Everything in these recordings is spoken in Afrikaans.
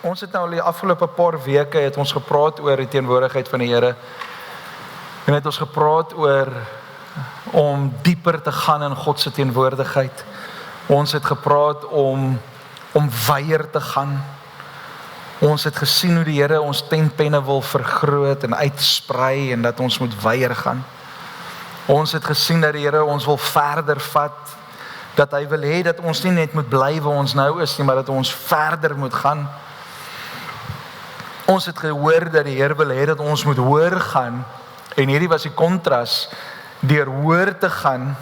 Ons het nou al die afgelope paar weke het ons gepraat oor die teenwoordigheid van die Here. En het ons gepraat oor om dieper te gaan in God se teenwoordigheid. Ons het gepraat om weier te gaan. Ons het gesien hoe die Here ons tentpenne wil vergroot en uitsprei en dat ons moet weier gaan. Ons het gesien dat die Here ons wil verder vat, dat hy wil hê dat ons nie net moet bly waar ons nou is nie, maar dat ons verder moet gaan. Ons het gehoor dat die Here wil hê dat ons moet hoër gaan, en hierdie was die kontras, deur hoër te gaan,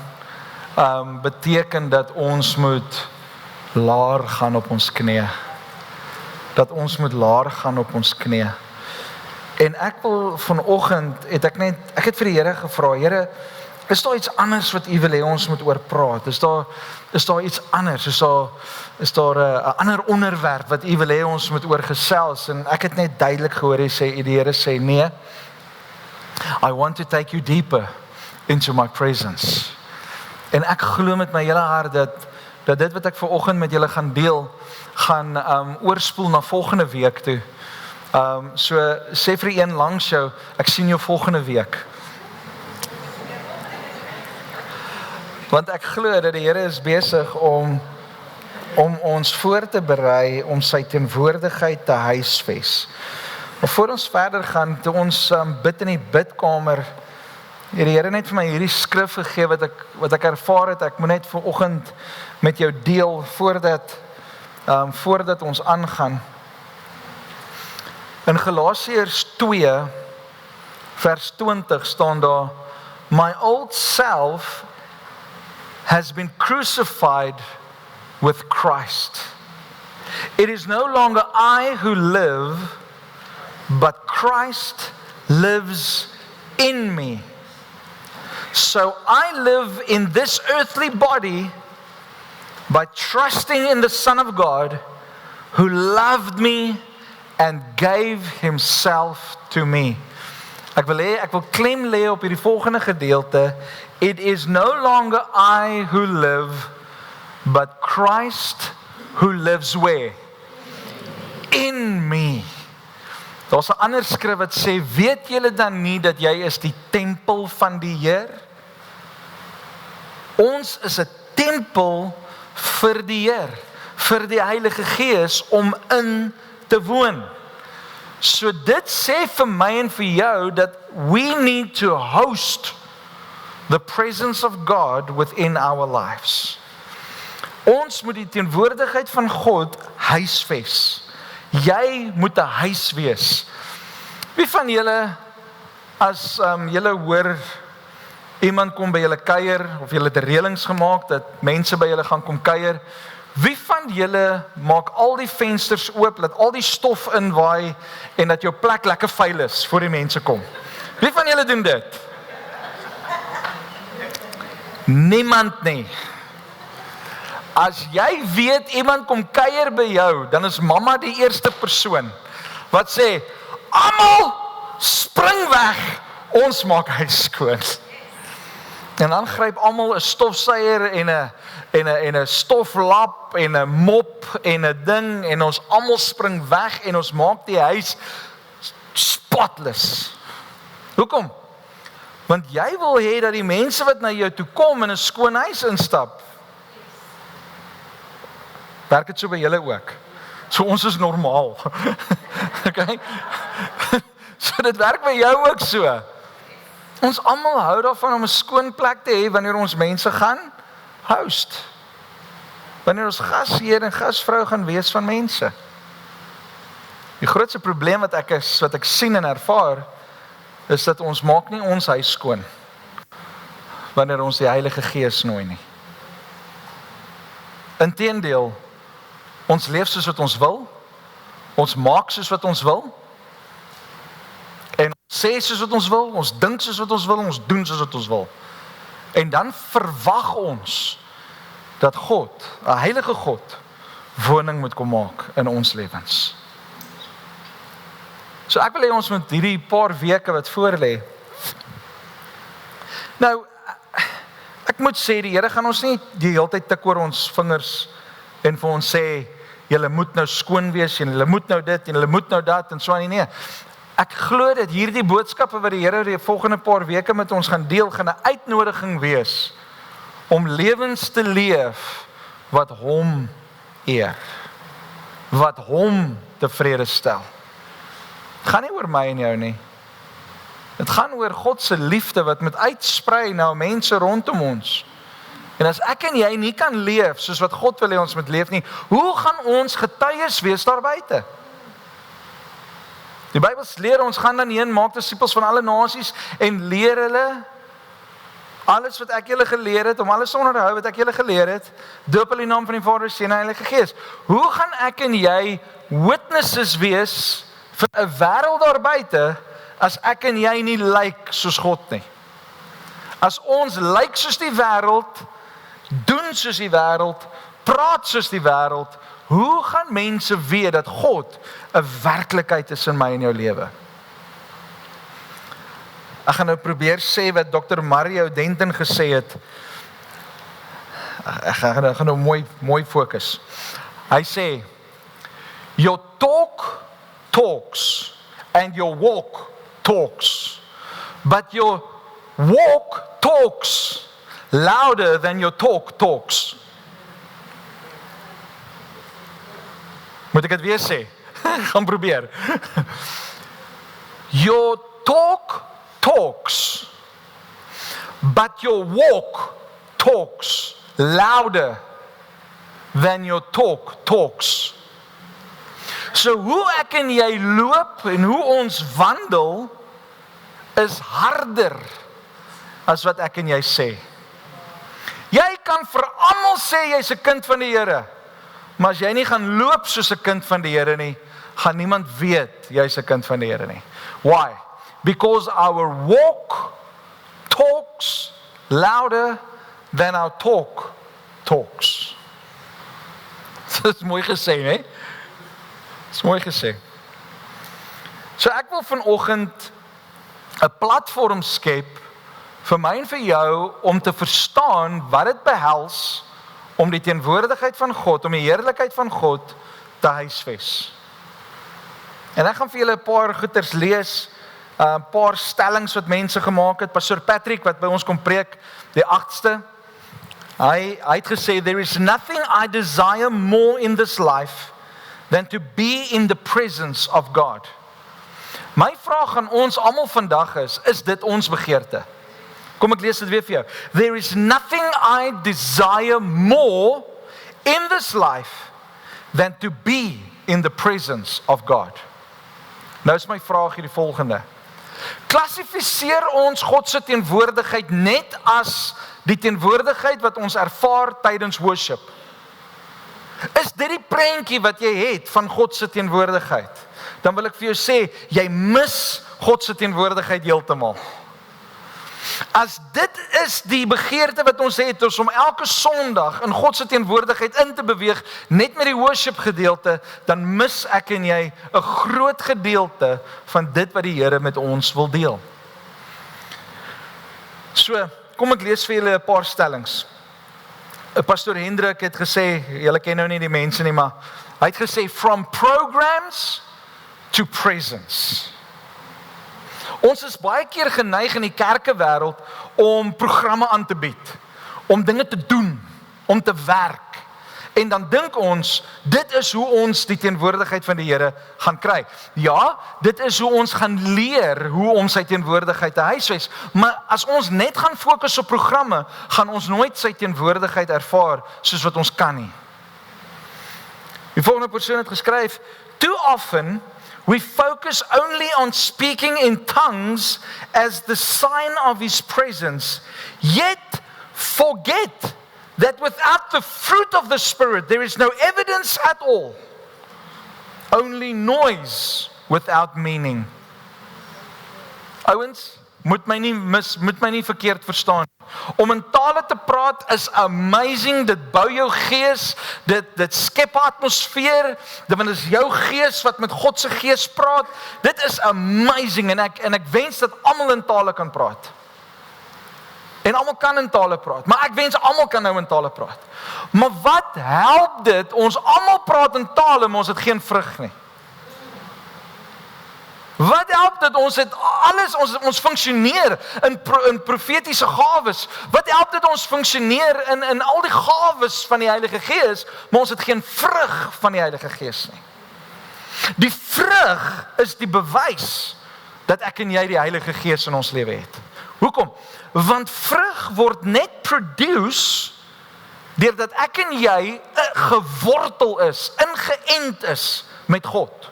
beteken dat ons moet laer gaan op ons knieë. Dat ons moet laer gaan op ons knieë. En ek wil vanoggend, ek het vir die Here gevra, Here, is daar iets anders wat U wil hê ons moet oor praat? Is daar iets anders? Is daar 'n ander onderwerp wat U wil hê ons moet oor gesels? En ek het net duidelik gehoor, die Here sê, nee, I want to take you deeper into my presence. En ek glo met my hele hart dat dit wat ek vanoggend met julle gaan deel, gaan oorspoel na volgende week toe. So sê vir die een langs jou, ek sien jou volgende week. Want ek glo dat die Here is besig om ons voor te berei om sy teenwoordigheid te huisves. Maar voor ons verder gaan, toe ons bid in die bidkamer, het die Here net vir my hierdie skrif gegee wat ek ervaar het. Ek moet net vanoggend met jou deel voordat ons aangaan. In Galasiërs 2 vers 20 staan daar, my old self has been crucified with Christ. It is no longer I who live, but Christ lives in me. So I live in this earthly body by trusting in the Son of God who loved me and gave himself to me. Ek wil klem lê op hierdie volgende gedeelte. It is no longer I who live, but Christ who lives where? In me. Daar's 'n ander skrif wat sê, weet julle dan nie dat jy is die tempel van die Heer? Ons is 'n tempel vir die Heer, vir die Heilige Gees om in te woon. So dit sê vir my en vir jou dat we need to host the presence of God within our lives. Ons moet die teenwoordigheid van God huisves. Jy moet 'n huis wees. Wie van julle, as julle hoor iemand kom by julle kuier, of julle het 'n reëlings gemaak dat mense by julle gaan kom kuier, wie van julle maak al die vensters oop, laat al die stof inwaai en dat jou plek lekker vuil is voor die mense kom? Wie van julle doen dit? Niemand nie. As jy weet iemand kom kuier by jou, dan is mamma die eerste persoon wat sê, almal spring weg, ons maak huis skoon. En dan gryp almal 'n stofsuier en 'n stoflap en 'n mop en 'n ding en ons almal spring weg en ons maak die huis spotless. Hoekom? Want jy wil hê dat die mense wat na jou toe kom in 'n skoon huis instap. Werk dit so by julle ook? So ons is normaal. Okay? So dit werk by jou ook so. Ons almal hou daarvan om 'n skoon plek te hê wanneer ons mense gaan host. Wanneer ons gasheer en gasvrou gaan wees van mense. Die grootste probleem wat ek sien en ervaar, is dat ons maak nie ons huis skoon wanneer ons die Heilige Gees nooi nie. Inteendeel, ons leef soos wat ons wil, ons maak soos wat ons wil, en ons sê soos wat ons wil, ons dink soos wat ons wil, ons doen soos wat ons wil. En dan verwag ons dat God, 'n heilige God, woning moet kom maak in ons lewens. So ek wil hê ons moet hierdie paar weke wat voor lê. Nou, ek moet sê, die Here gaan ons nie die hele tyd tik oor ons vingers en vir ons sê, julle moet nou skoon wees, en julle moet nou dit, en julle moet nou dat, en so aan. Nee. Ek glo dat hierdie boodskappe wat die Here die volgende paar weke met ons gaan deel, gaan 'n uitnodiging wees om lewens te leef wat hom eer, wat hom tevrede stel. Het gaan nie oor my en jou nie. Dit gaan oor God se liefde wat met uitsprei na mense rondom ons. En as ek en jy nie kan leef soos wat God wil hê ons moet leef nie, hoe gaan ons getuies wees daar buite? Die Bybel leer ons gaan dan heen, maak disippels van alle nasies en leer hulle alles wat ek julle geleer het, om alles te onderhou wat ek julle geleer het, doop hulle in die naam van die Vader, Seun en Heilige Gees. Hoe gaan ek en jy witnesses wees vir 'n wêreld daar buite as ek en jy nie lyk soos God nie? As ons lyk soos die wêreld, doen soos die wêreld, praat soos die wêreld, hoe gaan mense weet dat God 'n werklikheid is in my en jou lewe? Ek gaan nou probeer sê wat Dr. Mario Denton gesê het. Ek gaan nou mooi fokus. Hy sê, your talk talks and your walk talks, but your walk talks louder than your talk talks. Moet ek dit weer sê? Gaan probeer. Your talk talks, but your walk talks louder than your talk talks. So hoe ek en jy loop en hoe ons wandel is harder as wat ek en jy sê. Jy kan vir almal sê jy's 'n kind van die Here, maar as jy nie gaan loop soos 'n kind van die Here nie, gaan niemand weet jy's 'n kind van die Here nie. Why? Because our walk talks louder than our talk talks. Dit is mooi gesê, hè? Dit is mooi gesê. So ek wil vanoggend 'n platform skep vir my en vir jou om te verstaan wat dit behels om die teenwoordigheid van God, om die heerlikheid van God te huisves. En ek gaan vir julle 'n paar goeters lees, 'n paar stellings wat mense gemaak het. Pastor Patrick wat by ons kom preek, die 8ste, hy het gesê, there is nothing I desire more in this life than to be in the presence of God. My vraag aan ons almal vandag is dit ons begeerte? Kom ek lees dit weer vir jou. There is nothing I desire more in this life than to be in the presence of God. Nou is my vraag hier die volgende. Klassifiseer ons God se teenwoordigheid net as die teenwoordigheid wat ons ervaar tydens worship? Is dit die prentjie wat jy het van God se teenwoordigheid? Dan wil ek vir jou sê, jy mis God se teenwoordigheid heeltemal. As dit is die begeerte wat ons het, is om elke Sondag in God se teenwoordigheid in te beweeg, net met die worship gedeelte, dan mis ek en jy 'n groot gedeelte van dit wat die Here met ons wil deel. So, kom ek lees vir julle 'n paar stellings. Pastor Hendrik het gesê, julle ken nou nie die mense nie, maar hy het gesê, from programs to presence. Ons is baie keer geneig in die kerkewêreld om programme aan te bied, om dinge te doen, om te werk. En dan dink ons, dit is hoe ons die teenwoordigheid van die Here gaan kry. Ja, dit is hoe ons gaan leer hoe om sy teenwoordigheid te huisves. Maar as ons net gaan fokus op programme, gaan ons nooit sy teenwoordigheid ervaar soos wat ons kan nie. Die volgende persoon het geskryf, too often we focus only on speaking in tongues as the sign of His presence, yet forget that without the fruit of the Spirit, there is no evidence at all. Only noise without meaning. Ouens, moet my nie verkeerd verstaan. Om in tale te praat is amazing, dit bou jou gees, dit skep atmosfeer, dit is jou gees wat met God se gees praat. Dit is amazing en ek wens dat almal in tale kan praat. En almal kan in tale praat, maar ek wens almal kan nou in tale praat. Maar wat help dit? Ons almal praat in tale, maar ons het geen vrug nie. Wat help dit? Ons het alles, ons funksioneer in profetiese gawes. Wat help dit ons funksioneer in al die gawes van die Heilige Gees, maar ons het geen vrug van die Heilige Gees nie. Die vrug is die bewys dat ek en jy die Heilige Gees in ons lewe het. Hoekom? Want vrug word net produce deurdat ek en jy gewortel is, ingeënt is met God.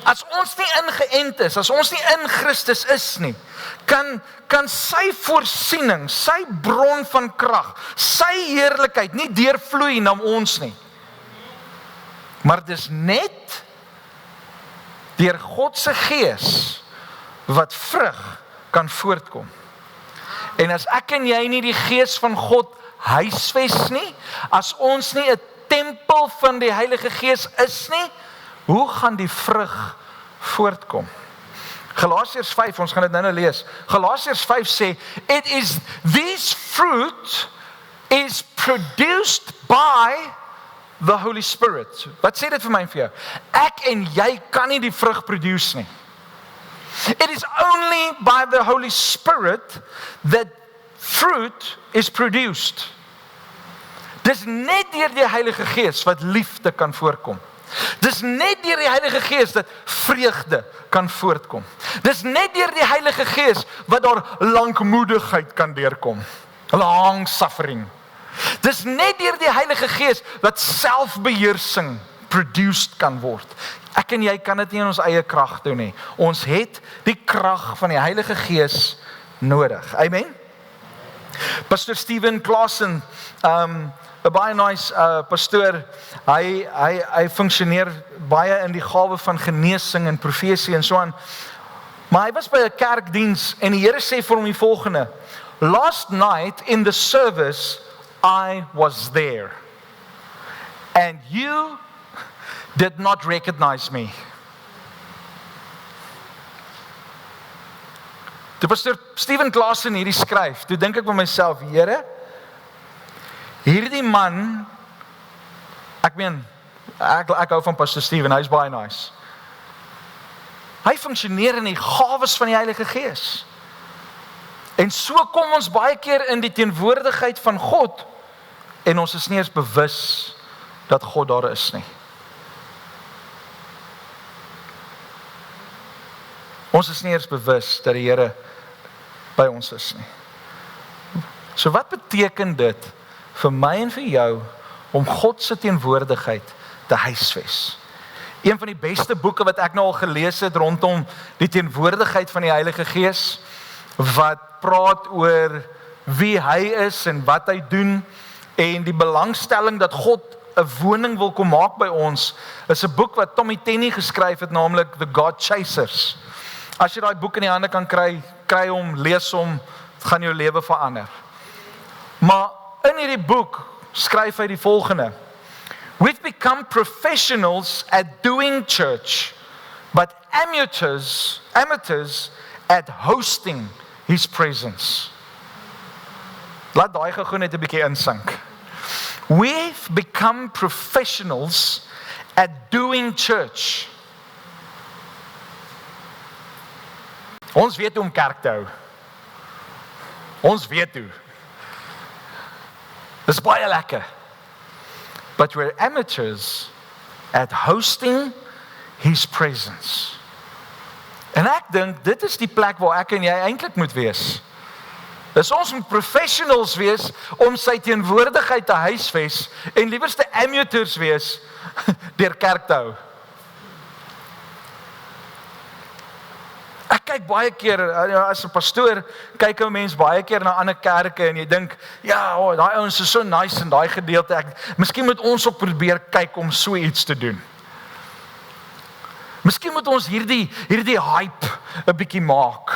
As ons nie ingeënt is, as ons nie in Christus is nie, kan sy voorsiening, sy bron van krag, sy heerlikheid nie deurvloei na ons nie. Maar dis net deur God se Gees wat vrug kan voortkom. En as ek en jy nie die Gees van God huisves nie, as ons nie 'n tempel van die Heilige Gees is nie, hoe gaan die vrug voortkom? Galasiërs 5, ons gaan dit nou lees. Galasiërs 5 sê, this fruit is produced by the Holy Spirit. Wat sê dit vir my en vir jou? Ek en jy kan nie die vrug produce nie. It is only by the Holy Spirit that fruit is produced. Dis net deur die Heilige Gees wat liefde kan voorkom. Dis net deur die Heilige Gees dat vreugde kan voortkom. Dis net deur die Heilige Gees wat daar lankmoedigheid kan deurkom. Long suffering. Dis net deur die Heilige Gees wat selfbeheersing produced kan word. Ek en jy kan dit nie in ons eie krag doen nie. Ons het die krag van die Heilige Gees nodig. Amen. Pastor Steven Claassen, 'n baie nice pastoor, hy funksioneer baie in die gawe van genesing en profesie en so aan. Maar hy was by 'n kerkdiens en die Here sê vir hom die volgende: Last night in the service I was there and you did not recognize me. Toe Pastor Steven Claassen hierdie skryf, toe dink ek by myself, Here, hierdie man, ek hou van Pastor Steven, hy's baie nice. Hy funksioneer in die gawes van die Heilige Gees. En so kom ons baie keer in die teenwoordigheid van God en ons is nie eens bewus dat God daar is nie. Ons is nie eens bewus dat die Here by ons is nie. So wat beteken dit vir my en vir jou om God se teenwoordigheid te huisves? Een van die beste boeke wat ek nou al gelees het rondom die teenwoordigheid van die Heilige Gees, wat praat oor wie hy is en wat hy doen en die belangstelling dat God 'n woning wil kom maak by ons, is 'n boek wat Tommy Tenney geskryf het, naamlik The God Chasers. As jy daai boek in die hande kan kry hom, lees hom, dit gaan jou lewe verander. Maar in hierdie boek skryf hy die volgende: We've become professionals at doing church, but amateurs at hosting His presence. Laat daai gou net 'n bietjie insink. We've become professionals at doing church. Ons weet hoe om kerk te hou. Ons weet hoe. Dis baie lekker. But we're amateurs at hosting His presence. En ek dink dit is die plek waar ek en jy eintlik moet wees. Dis ons moet professionals wees om sy teenwoordigheid te huisves en liewerste amateurs wees deur kerk te hou. Ek kyk baie keer, as 'n pastoor, kyk 'n mens baie keer na ander kerke en jy dink, ja, daai ouens is so nice in daai gedeelte. Miskien moet ons ook probeer kyk om so iets te doen. Miskien moet ons hierdie hype 'n bietjie maak.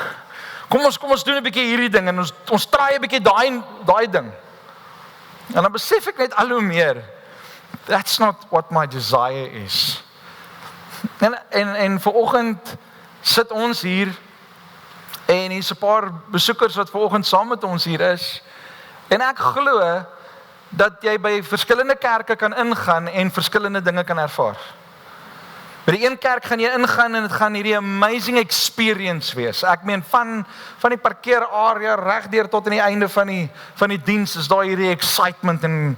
Kom ons doen 'n bietjie hierdie ding en ons try 'n bietjie daai ding. En dan besef ek net al hoe meer, that's not what my desire is. En vanoggend sit ons hier En hier's 'n paar besoekers wat vanoggend saam met ons hier is. En ek glo dat jy by verskillende kerke kan ingaan en verskillende dinge kan ervaar. By die een kerk gaan jy ingaan en dit gaan hierdie amazing experience wees. Ek meen van die parkeerarea regdeur tot aan die einde van die diens is daar hierdie excitement en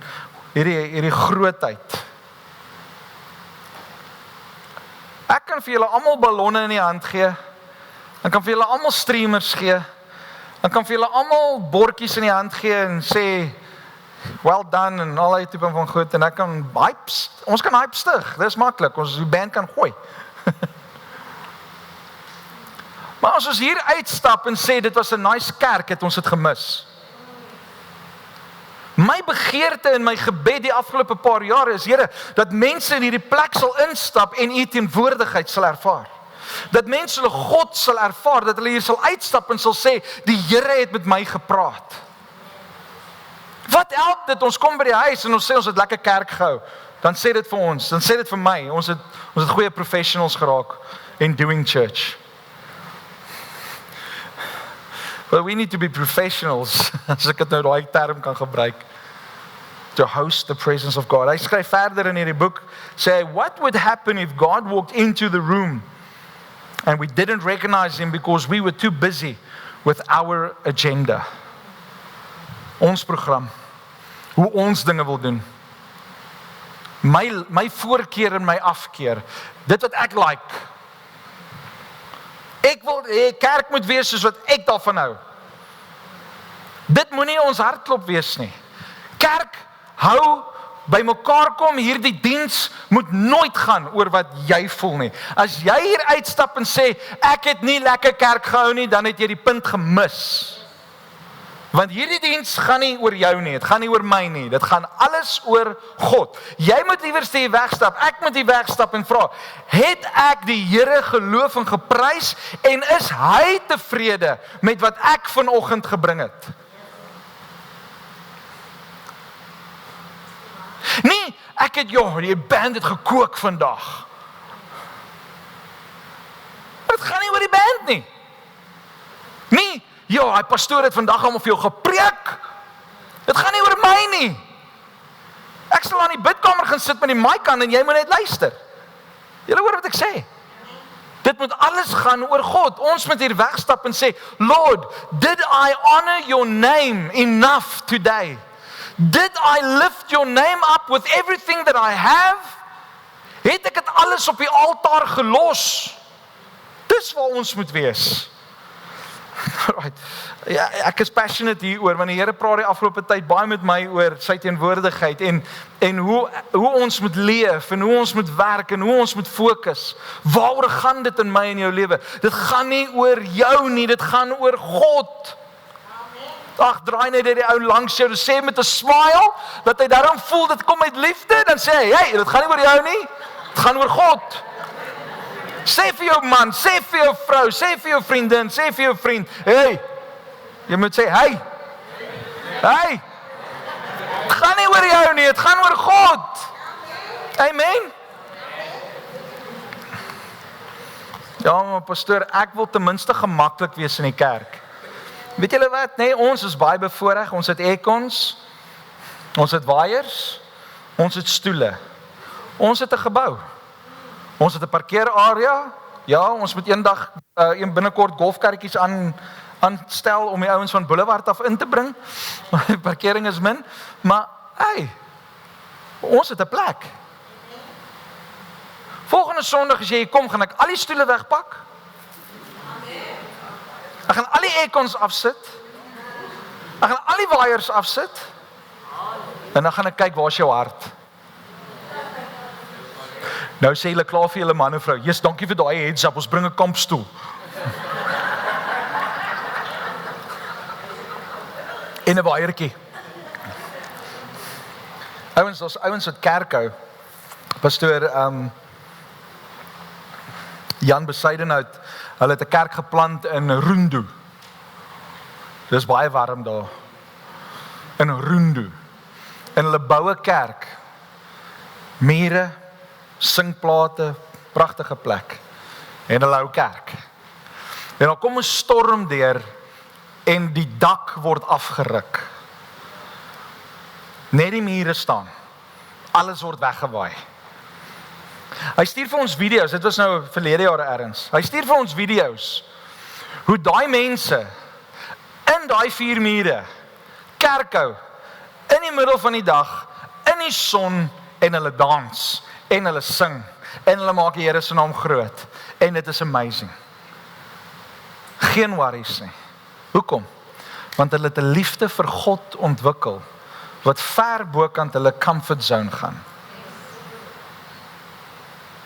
hierdie grootheid. Ek kan vir julle almal ballonne in die hand gee. Ek kan vir julle almal streamers gee. Ek kan vir julle almal bordjies in die hand gee en sê well done en al die tipe van goed en ek kan hypes. Ons kan hype stig. Dis maklik. Ons die band kan gooi. Maar as ons hier uitstap en sê dit was 'n nice kerk, het ons dit gemis. My begeerte en my gebed die afgelope paar jare is, Here, dat mense in hierdie plek sal instap en U teenwoordigheid sal ervaar. Dat mense hulle God sal ervaar, dat hulle hier sal uitstap en sal sê, die Here het met my gepraat. Wat help dit? Ons kom by die huis en ons sê ons het lekker kerk gehou. Dan sê dit vir ons, dan sê dit vir my, ons het goeie professionals geraak in doing church. Well, we need to be professionals, as ek dit nou daai term kan gebruik, to host the presence of God. Hy skryf verder in hierdie boek, sê, what would happen if God walked into the room and we didn't recognize Him because we were too busy with our agenda? Ons program, hoe ons dinge wil doen. My voorkeur en my afkeer, dit wat ek like. Ek wil, kerk moet wees soos wat ek daarvan hou. Dit moenie ons hartklop wees nie. Kerk hou by mekaar kom, hierdie diens moet nooit gaan oor wat jy voel nie. As jy hier uitstap en sê, ek het nie lekker kerk gehou nie, dan het jy die punt gemis. Want hierdie diens gaan nie oor jou nie, dit gaan nie oor my nie, dit gaan alles oor God. Jy moet liewers hier wegstap, ek moet hier wegstap en vra, het ek die Here geloof en geprys en is hy tevrede met wat ek vanoggend gebring het? Nee, ek het die band het gekook vandag. Dit gaan nie oor die band nie. Nee, hy pastoor het vandag om vir jou gepreek. Dit gaan nie oor my nie. Ek sal aan die bidkamer gaan sit met die mic aan en jy moet net luister. Julle hoor wat ek sê? Dit moet alles gaan oor God. Ons moet hier wegstap en sê, Lord, did I honor your name enough today? Did I lift your name up with everything that I have? Het ek dit alles op die altaar gelos? Dis waar ons moet wees. Right. Ja, ek is passionate hieroor want die Here praat die afgelope tyd baie met my oor sy teenwoordigheid en hoe ons moet leef en hoe ons moet werk en hoe ons moet fokus. Waaroor gaan dit in my en jou lewe? Dit gaan nie oor jou nie, dit gaan oor God. Ag, draai net die ou langs jou, sê met 'n smile dat hy daarom voel dit kom uit liefde, dan sê hy, hey, dit gaan nie oor jou nie, dit gaan oor God. Sê vir jou man, sê vir jou vrou, sê vir jou vriendin, sê vir jou vriend, hey, jy moet sê, hey, het gaan nie oor jou nie, het gaan oor God. Amen. Ja, maar pastoor, ek wil ten minste gemaklik wees in die kerk. Weet julle wat, nee, ons is baie bevoorreg, ons het aircons, ons het waaiers, ons het stoele, ons het 'n gebou. Ons het 'n parkeerarea. Ja, ons moet eendag binnekort golfkarretjies aanstel om die ouens van Boulevard af in te bring. Die parkering is min, maar ons het 'n plek. Volgende Sondag as jy hier kom, gaan ek al die stoele wegpak. Ek gaan al die aircons afsit. Ek gaan al die waaiers afsit. En dan gaan ek kyk waar is jou hart. Nou sê hulle klaar vir julle man en vrou, "Jesus, dankie vir daai heads up, ons bring 'n kampstoel." En 'n waaiertjie. Ouens wat kerk hou. Pastoor Jan Besuidenhout, hulle het 'n kerk geplant in Rundu. Dis baie warm daar. In Rundu. En hulle bou 'n kerk. Mure, singplate, pragtige plek. En hulle hou kerk. En dan kom 'n storm deur en die dak word afgeruk. Net die mure staan. Alles word weggewaai. Hy stuur vir ons video's, dit was nou verlede jare ergens. Hy stuur vir ons video's hoe daai mense in daai 4 mure kerk hou in die middel van die dag in die son en hulle dans en hulle sing en hulle maak die Here se naam groot en dit is amazing. Geen worries nie. Hoekom? Want hulle het 'n liefde vir God ontwikkel wat ver bokant hulle comfort zone gaan.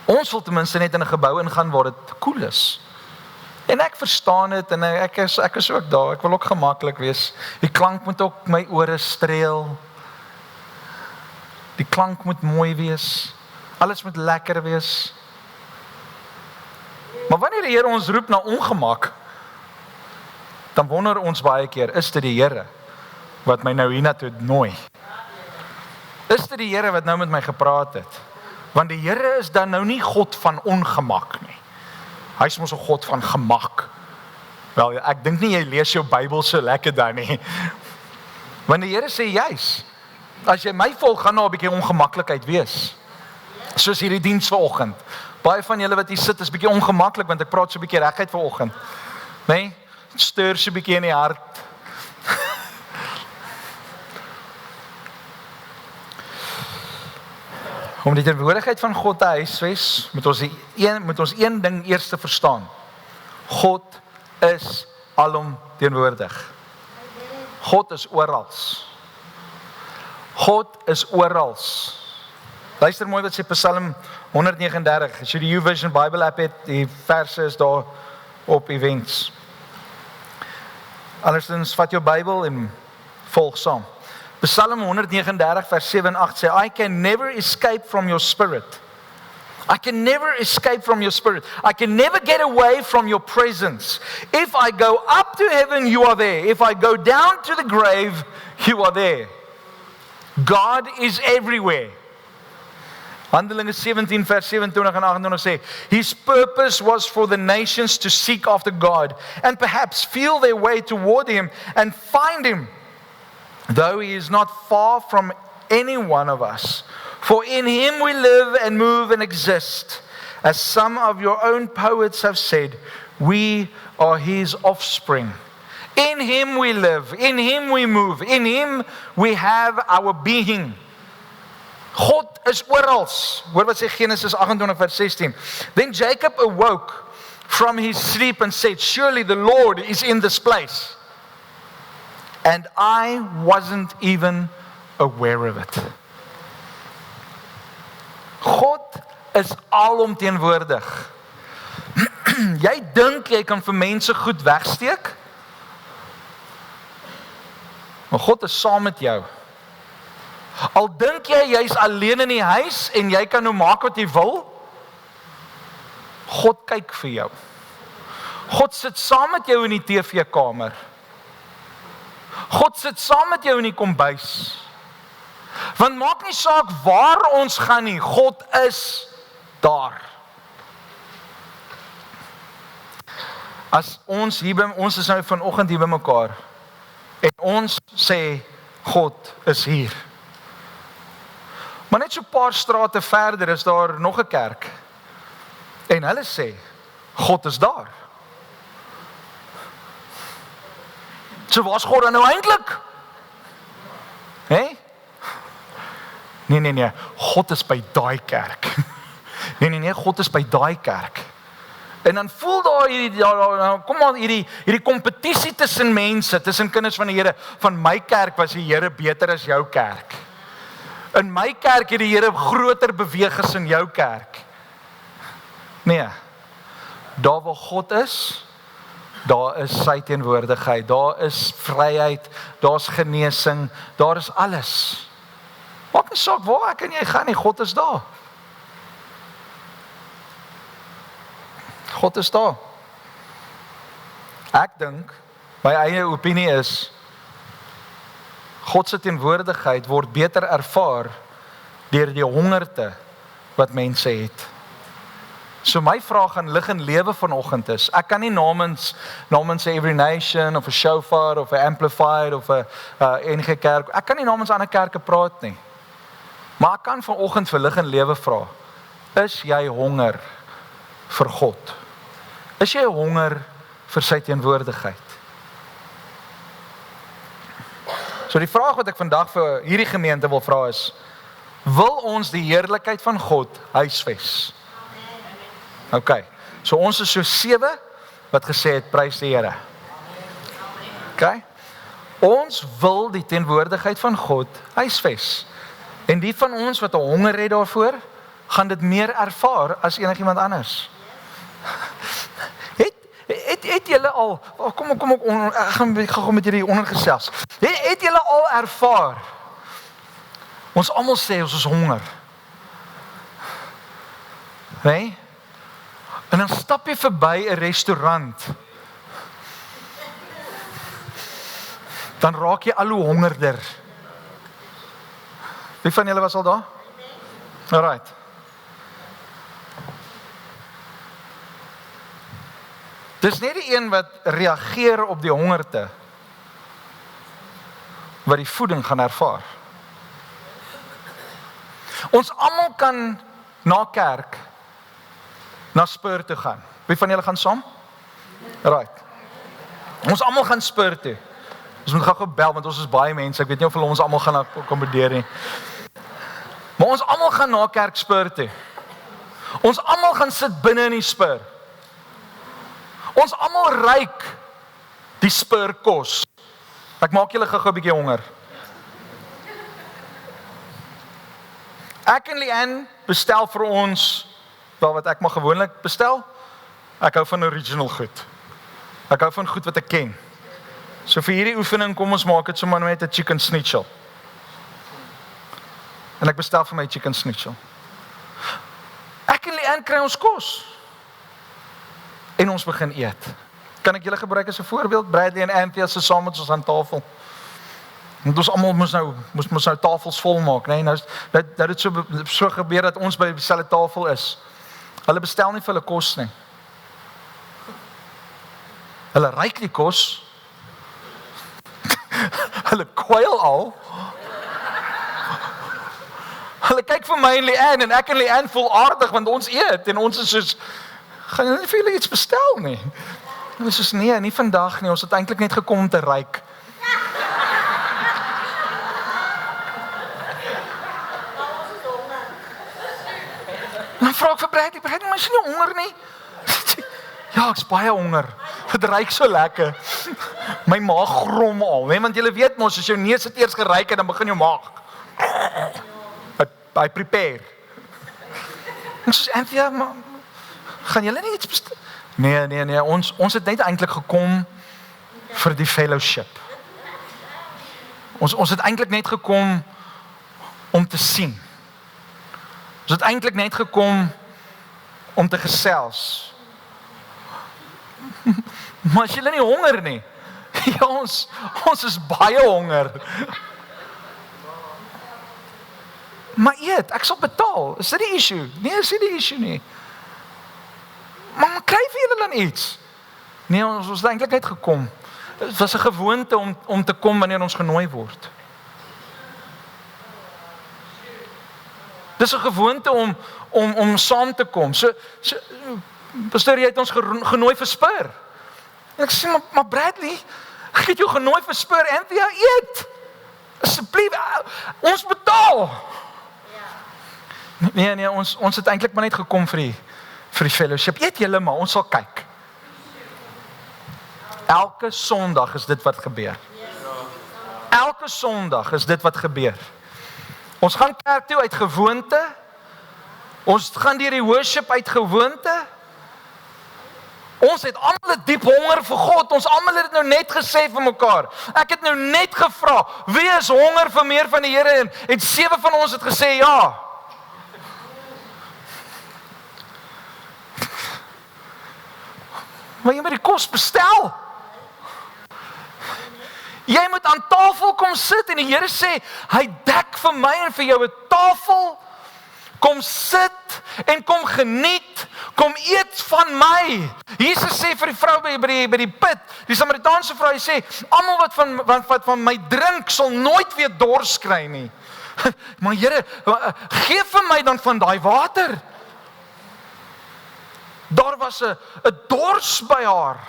Ons wil ten minste net in 'n gebou ingaan waar dit cool is. En ek verstaan dit en ek is ook daar. Ek wil ook gemaklik wees. Die klank moet ook my ore streel. Die klank moet mooi wees. Alles moet lekker wees. Maar wanneer die Here ons roep na ongemak, dan wonder ons baie keer, is dit die Here wat my nou hiernatoe nooi? Is dit die Here wat nou met my gepraat het? Want die Here is dan nou nie God van ongemak nie. Hy is mos 'n God van gemak. Wel, ek dink nie jy lees jou Bybel so lekker dan nie. Want die Here sê juis, as jy my volg, gaan daar 'n bietjie ongemaklikheid wees. Soos hierdie diens vanoggend. Baie van julle wat hier sit is bietjie ongemaklik want ek praat so 'n bietjie reguit vanoggend. Nee, stuur so 'n bietjie in die hart. Om die teenwoordigheid van God te huisves, moet ons een ding eers verstaan. God is alomteenwoordig. God is oral. God is oral. Luister mooi wat sê Psalm 139. As jy die YouVersion Bible app het, die verse is daar op events. Andersins vat jou Bybel en volg saam. Psalm 139 vers 7 en 8 sê, I can never escape from your spirit. I can never escape from your spirit. I can never get away from your presence. If I go up to heaven, you are there. If I go down to the grave, you are there. God is everywhere. Handelinge 17 vers 27 en 28 sê, His purpose was for the nations to seek after God and perhaps feel their way toward Him and find Him, though He is not far from any one of us. For in Him we live and move and exist. As some of your own poets have said, we are His offspring. In Him we live, in Him we move, in Him we have our being. God is oral. Hoor wat sê Genesis 28 vers 16. Then Jacob awoke from his sleep and said, surely the Lord is in this place. And I wasn't even aware of it. God is alomteenwoordig. Jy dink jy kan vir mense goed wegsteek? Maar God is saam met jou. Al dink jy jy's alleen in die huis en jy kan nou maak wat jy wil, God kyk vir jou. God sit saam met jou in die TV-kamer. God sit saam met jou in die kombuis. Want maak nie saak waar ons gaan nie, God is daar. As ons is nou vanoggend hier by mekaar en ons sê God is hier. Maar net so 'n paar strate verder is daar nog 'n kerk. En hulle sê God is daar. So waar's God dan nou eintlik? Hè? Nee, God is by daai kerk. Nee, God is by daai kerk. En dan voel daar hierdie kompetisie tussen mense, tussen kinders van die Here. Van my kerk was die Here beter as jou kerk. In my kerk het die Here groter beweeg as in jou kerk. Nee, daar waar God is, daar is sy teenwoordigheid, daar is vryheid, daar is genesing, daar is alles. Maak nie saak waar ek en jy gaan nie, God is daar. God is daar. Ek dink, my eie opinie is, God se teenwoordigheid word beter ervaar deur die hongerte wat mense het. So my vraag aan lig en lewe vanoggend is, ek kan nie namens Every Nation of 'n Shofar of 'n Amplified of 'n enige kerk, ek kan nie namens ander kerke praat nie. Maar ek kan vanoggend vir lig en lewe vra, is jy honger vir God? Is jy honger vir sy teenwoordigheid? So die vraag wat ek vandag vir hierdie gemeente wil vra is, wil ons die heerlikheid van God huisves? Okay, so ons is so 7 wat gesê het, prys die Here. Okay, ons wil die teenwoordigheid van God huisves. En die van ons wat 'n honger het daarvoor, gaan dit meer ervaar as enigiemand anders. Het julle al, kom ek gaan met julle ondergesels. Het julle al ervaar? Ons almal sê ons is honger. Nee? En dan stap jy verby 'n restaurant. Dan raak jy al hoe hongerder. Wie van julle was al daar? Alright. Dis nie die een wat reageer op die hongerte wat die voeding gaan ervaar. Ons almal kan na kerk na Spur toe gaan. Wie van julle gaan saam? Right. Ons almal gaan Spur toe. Ons moet gou bel want ons is baie mense. Ek weet nie of hulle ons almal gaan akkommodeer nie. Maar ons almal gaan na kerk Spur toe. Ons almal gaan sit binne in die Spur. Ons almal ruik die Spur kos. Ek maak julle gou 'n bietjie honger. Ek en Leanne bestel vir ons, wel wat ek maar gewoonlik bestel. Ek hou van original goed. Ek hou van goed wat ek ken. So vir hierdie oefening kom ons maak dit sommer net 'n chicken schnitzel. En ek bestel vir my chicken schnitzel. Ek en Leanne kry ons kos. En ons begin eet. Kan ek julle gebruik as 'n voorbeeld? Bradley en Anthea se saam met ons aan tafel. Want ons almal moes nou tafels vol maak, nee? Nou dat dit so gebeur dat ons by dieselfde tafel is. Hulle bestel nie vir hulle kos nie. Hulle ruik die kos. Hulle kwyl al. Hulle kyk vir my en Leanne en ek en Leanne voel aardig want ons eet en ons is soos, gaan julle nie vir julle iets bestel nie? En ons is nee, nie vandag nie, ons het eintlik net gekom om te ruik. Dan vra ek vir Bradley, maar is jy nie honger nie? Ja, ek's baie honger. Dit ruik so lekker. My maag grom al, nee, want jy weet mos as jou neus het eers geruik en dan begin jou maag. Hy prepare. En soos Anthea, maar gaan julle nie iets bestel? Nee, ons het net eintlik gekom vir die fellowship. Ons het eintlik net gekom om te sien. Ons het eintlik net gekom om te gesels. Maar as julle nie honger nie. Ja, ons is baie honger. Maar eet, ek sal betaal. Is dit die issue? Nee, is dit die issue nie. Maar kry vir julle dan iets? Nee, ons het eintlik net gekom. Dit was 'n gewoonte om te kom wanneer ons genooi word. Dis 'n gewoonte om saam te kom. So pastoor, jy het ons genooi vir Spur. En ek sê, maar Bradley, ek het jou genooi vir Spur en vir jou eet. Asseblief, ons betaal. Nee, ons het eintlik maar net gekom vir die fellowship. Eet julle maar, ons sal kyk. Elke Sondag is dit wat gebeur. Elke Sondag is dit wat gebeur. Ons gaan kerk toe uit gewoonte. Ons gaan deur die worship uit gewoonte. Ons het almal 'n diep honger vir God. Ons almal het dit nou net gesê vir mekaar. Ek het nou net gevra, wie is honger vir meer van die Here? En 7 van ons het gesê ja. Maar jy moet die kos bestel. Jy moet aan tafel kom sit en die Here sê, hy dek vir my en vir jou 'n tafel. kom sit en kom geniet, kom eet van my. Jesus sê vir die vrou by die put, die Samaritaanse vrou, hy sê, almal wat van my drink, sal nooit weer dors kry nie. Maar Here, gee vir my dan van daai water. Daar was 'n dors by haar.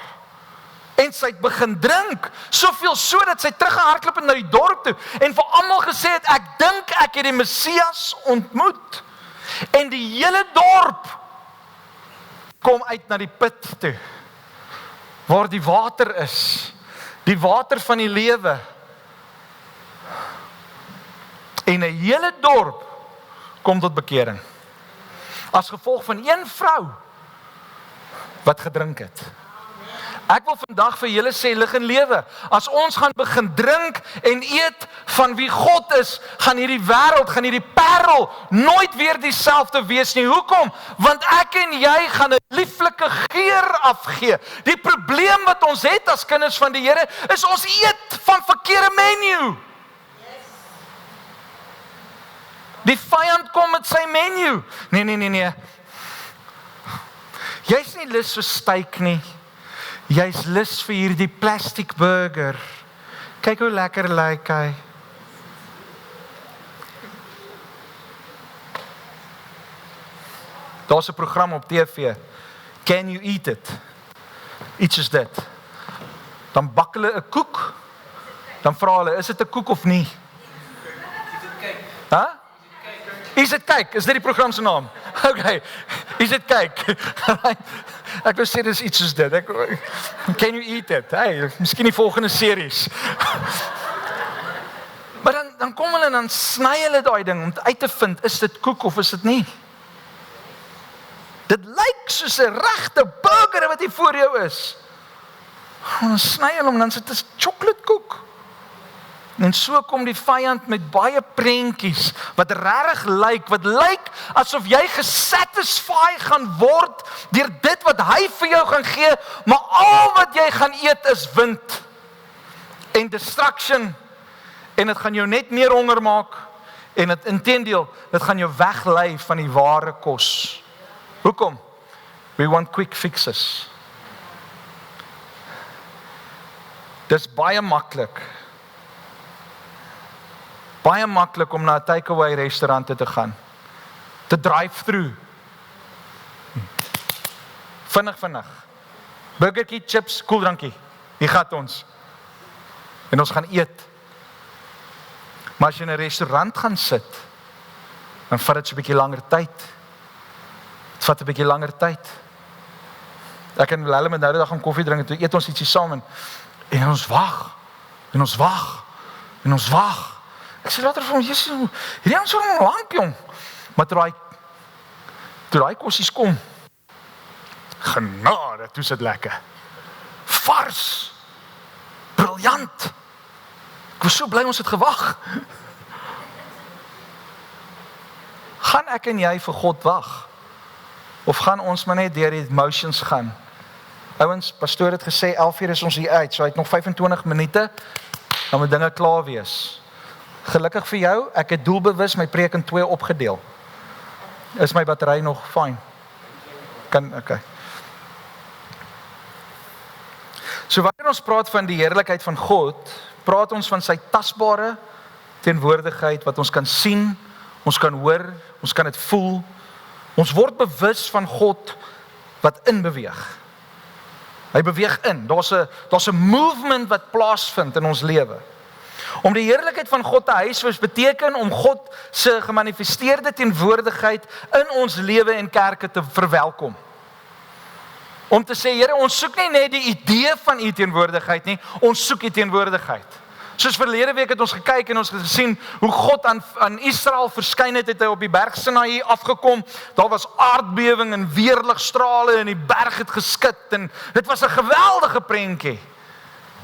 En sy het begin drink, soveel so dat sy teruggehardloop het na die dorp toe, en vir almal gesê het, ek dink ek het die Messias ontmoet. En die hele dorp kom uit na die put toe, waar die water is, die water van die lewe. En 'n hele dorp kom tot bekering, as gevolg van een vrou, wat gedrink het. Ek wil vandag vir julle sê, lig en lewe, as ons gaan begin drink en eet van wie God is, gaan hierdie wêreld, gaan hierdie parel nooit weer dieselfde wees nie. Hoekom? Want ek en jy gaan 'n lieflike geur afgee. Die probleem wat ons het as kinders van die Here, is ons eet van verkeerde menu. Die vyand kom met sy menu. Nee. Jy's nie lus vir steak nie. Jy's lus vir hierdie plastic burger. Kyk hoe lekker lyk hy. Daar's 'n program op TV. Can you eat it? Iets soos dit. Dan bak hulle 'n koek. Dan vra hulle, is dit 'n koek of nie? Huh? Is dit kyk? Is dit die program se naam? Okay. Is dit kyk? Ek wil sê dis iets soos dit. Can you eat it? Hey, miskien die volgende series. Maar dan kom hulle en dan sny hulle daai ding om uit te vind, is dit koek of is dit nie? Dit lyk soos 'n regte burger wat hier voor jou is. Dan sny hulle hom en dan sit dit 'n chocoladekoek. En so kom die vyand met baie prentjies, wat regtig lyk, wat lyk asof jy gesatisfy gaan word deur dit wat hy vir jou gaan gee, maar al wat jy gaan eet is wind en distraction, en dit gaan jou net meer honger maak, en dit inteendeel, dit gaan jou weglei van die ware kos. Hoekom? We want quick fixes. Dis baie maklik. Baie maklik om na 'n takeaway restaurant te gaan. Te drive-through. Vinnig. Burgertjie, chips, koeldrankie. Hier gaan ons. En ons gaan eet. Maar as jy in 'n restaurant gaan sit, dan vat dit so 'n bietjie langer tyd. Dit vat 'n bietjie langer tyd. Ek en hulle met nou die dag gaan koffie drink en toe eet ons ietsie saam en ons wag. En ons wag. Ek sê later vir hom, Jesus, hierdie ons so lank, jong. Maar toe daai kossies kom, genade, toe is dit lekker. Vars. Briljant. Ek was so bly ons het gewag. Gaan ek en jy vir God wag? Of gaan ons maar net deur die emotions gaan? Ouens, pastoor het gesê 11:00 is ons hier uit, so hy het nog 25 minute, dan moet dinge klaar wees. Gelukkig vir jou, ek het doelbewus my preek in 2 opgedeel. Is my battery nog fyn? Okay. So wanneer ons praat van die heerlikheid van God, praat ons van sy tasbare teenwoordigheid wat ons kan sien, ons kan hoor, ons kan dit voel. Ons word bewus van God wat inbeweeg. Hy beweeg in. Daar's 'n movement wat plaasvind in ons lewe. Om die heerlikheid van God te huisves beteken om God se gemanifesteerde teenwoordigheid in ons lewe en kerke te verwelkom. Om te sê, Here, ons soek nie net die idee van u teenwoordigheid nie, ons soek u teenwoordigheid. Soos verlede week het ons gekyk en ons het gesien hoe God aan Israel verskyn het hy op die berg Sinaï afgekom. Daar was aardbewing en weerligstrale en die berg het geskud en dit was 'n geweldige prentjie.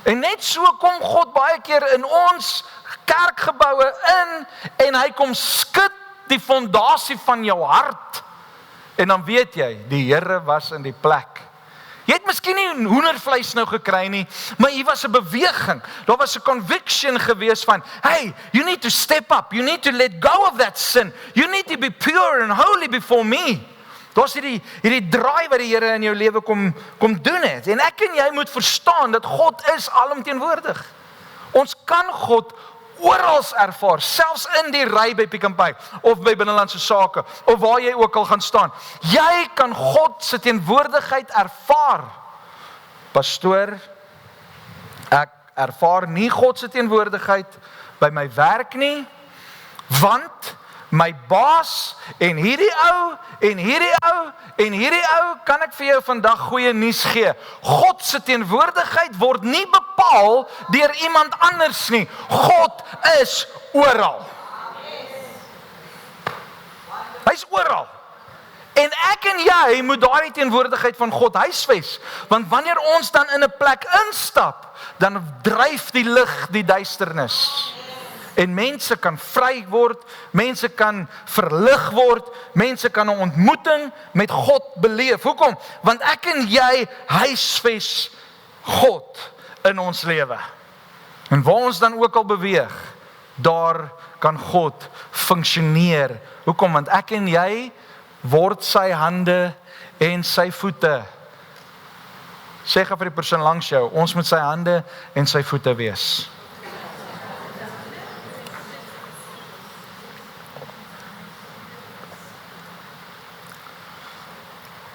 En net so kom God baie keer in ons kerkgeboue in en hy kom skud die fondasie van jou hart. En dan weet jy, die Here was in die plek. Jy het miskien nie hoendervleis nou gekry nie, maar hier was 'n beweging. Daar was 'n conviction gewees van, hey, you need to step up. You need to let go of that sin. You need to be pure and holy before me. Daar's hierdie draai wat die Here in jou lewe kom doen het. En ek en jy moet verstaan dat God is alomteenwoordig. Ons kan God oral ervaar, selfs in die ry by Pick n Pay of by Binnelandse Sake of waar jy ook al gaan staan. Jy kan God se teenwoordigheid ervaar. Pastoor, ek ervaar nie God se teenwoordigheid by my werk nie, want my baas en hierdie ou en hierdie ou en hierdie ou, kan ek vir jou vandag goeie nuus gee. God se teenwoordigheid word nie bepaal deur iemand anders nie. God is oral. Hy's oral. En ek en jy moet daardie teenwoordigheid van God huisves, want wanneer ons dan in 'n plek instap, dan dryf die lig die duisternis. En mense kan vry word, mense kan verlig word, mense kan 'n ontmoeting met God beleef. Hoekom? Want ek en jy huisves God in ons lewe. En waar ons dan ook al beweeg, daar kan God funksioneer. Hoekom? Want ek en jy word sy hande en sy voete. Sê vir die persoon langs jou, ons moet sy hande en sy voete wees.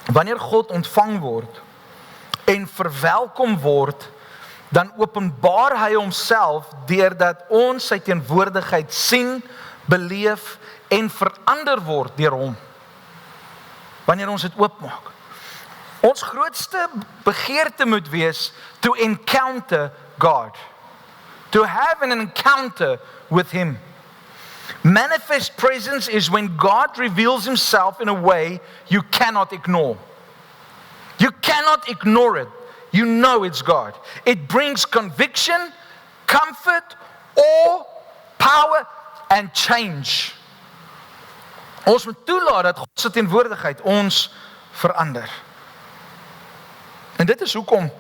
Wanneer God ontvang word en verwelkom word, dan openbaar hy homself deurdat ons sy teenwoordigheid sien, beleef en verander word deur hom. Wanneer ons dit oopmaak. Ons grootste begeerte moet wees to encounter God. To have an encounter with him. Manifest presence is when God reveals himself in a way you cannot ignore. You cannot ignore it. You know it's God. It brings conviction, comfort, awe, power and change. Ons moet toelaat dat God se teenwoordigheid ons verander. En dit is hoekom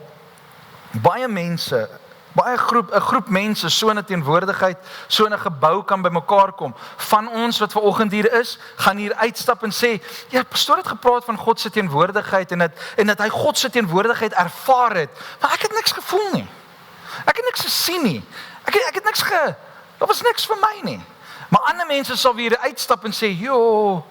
baie mense, 'n groep mense so 'n teenwoordigheid, so 'n gebou kan bymekaar kom. Van ons wat vanoggend hier is, gaan hier uitstap en sê, ja, pastoor het gepraat van God se teenwoordigheid en dat hy God se teenwoordigheid ervaar het. Maar ek het niks gevoel nie. Ek het niks gesien nie. Ek het niks daar was niks vir my nie. Maar ander mense sal weer uitstap en sê, "Jo,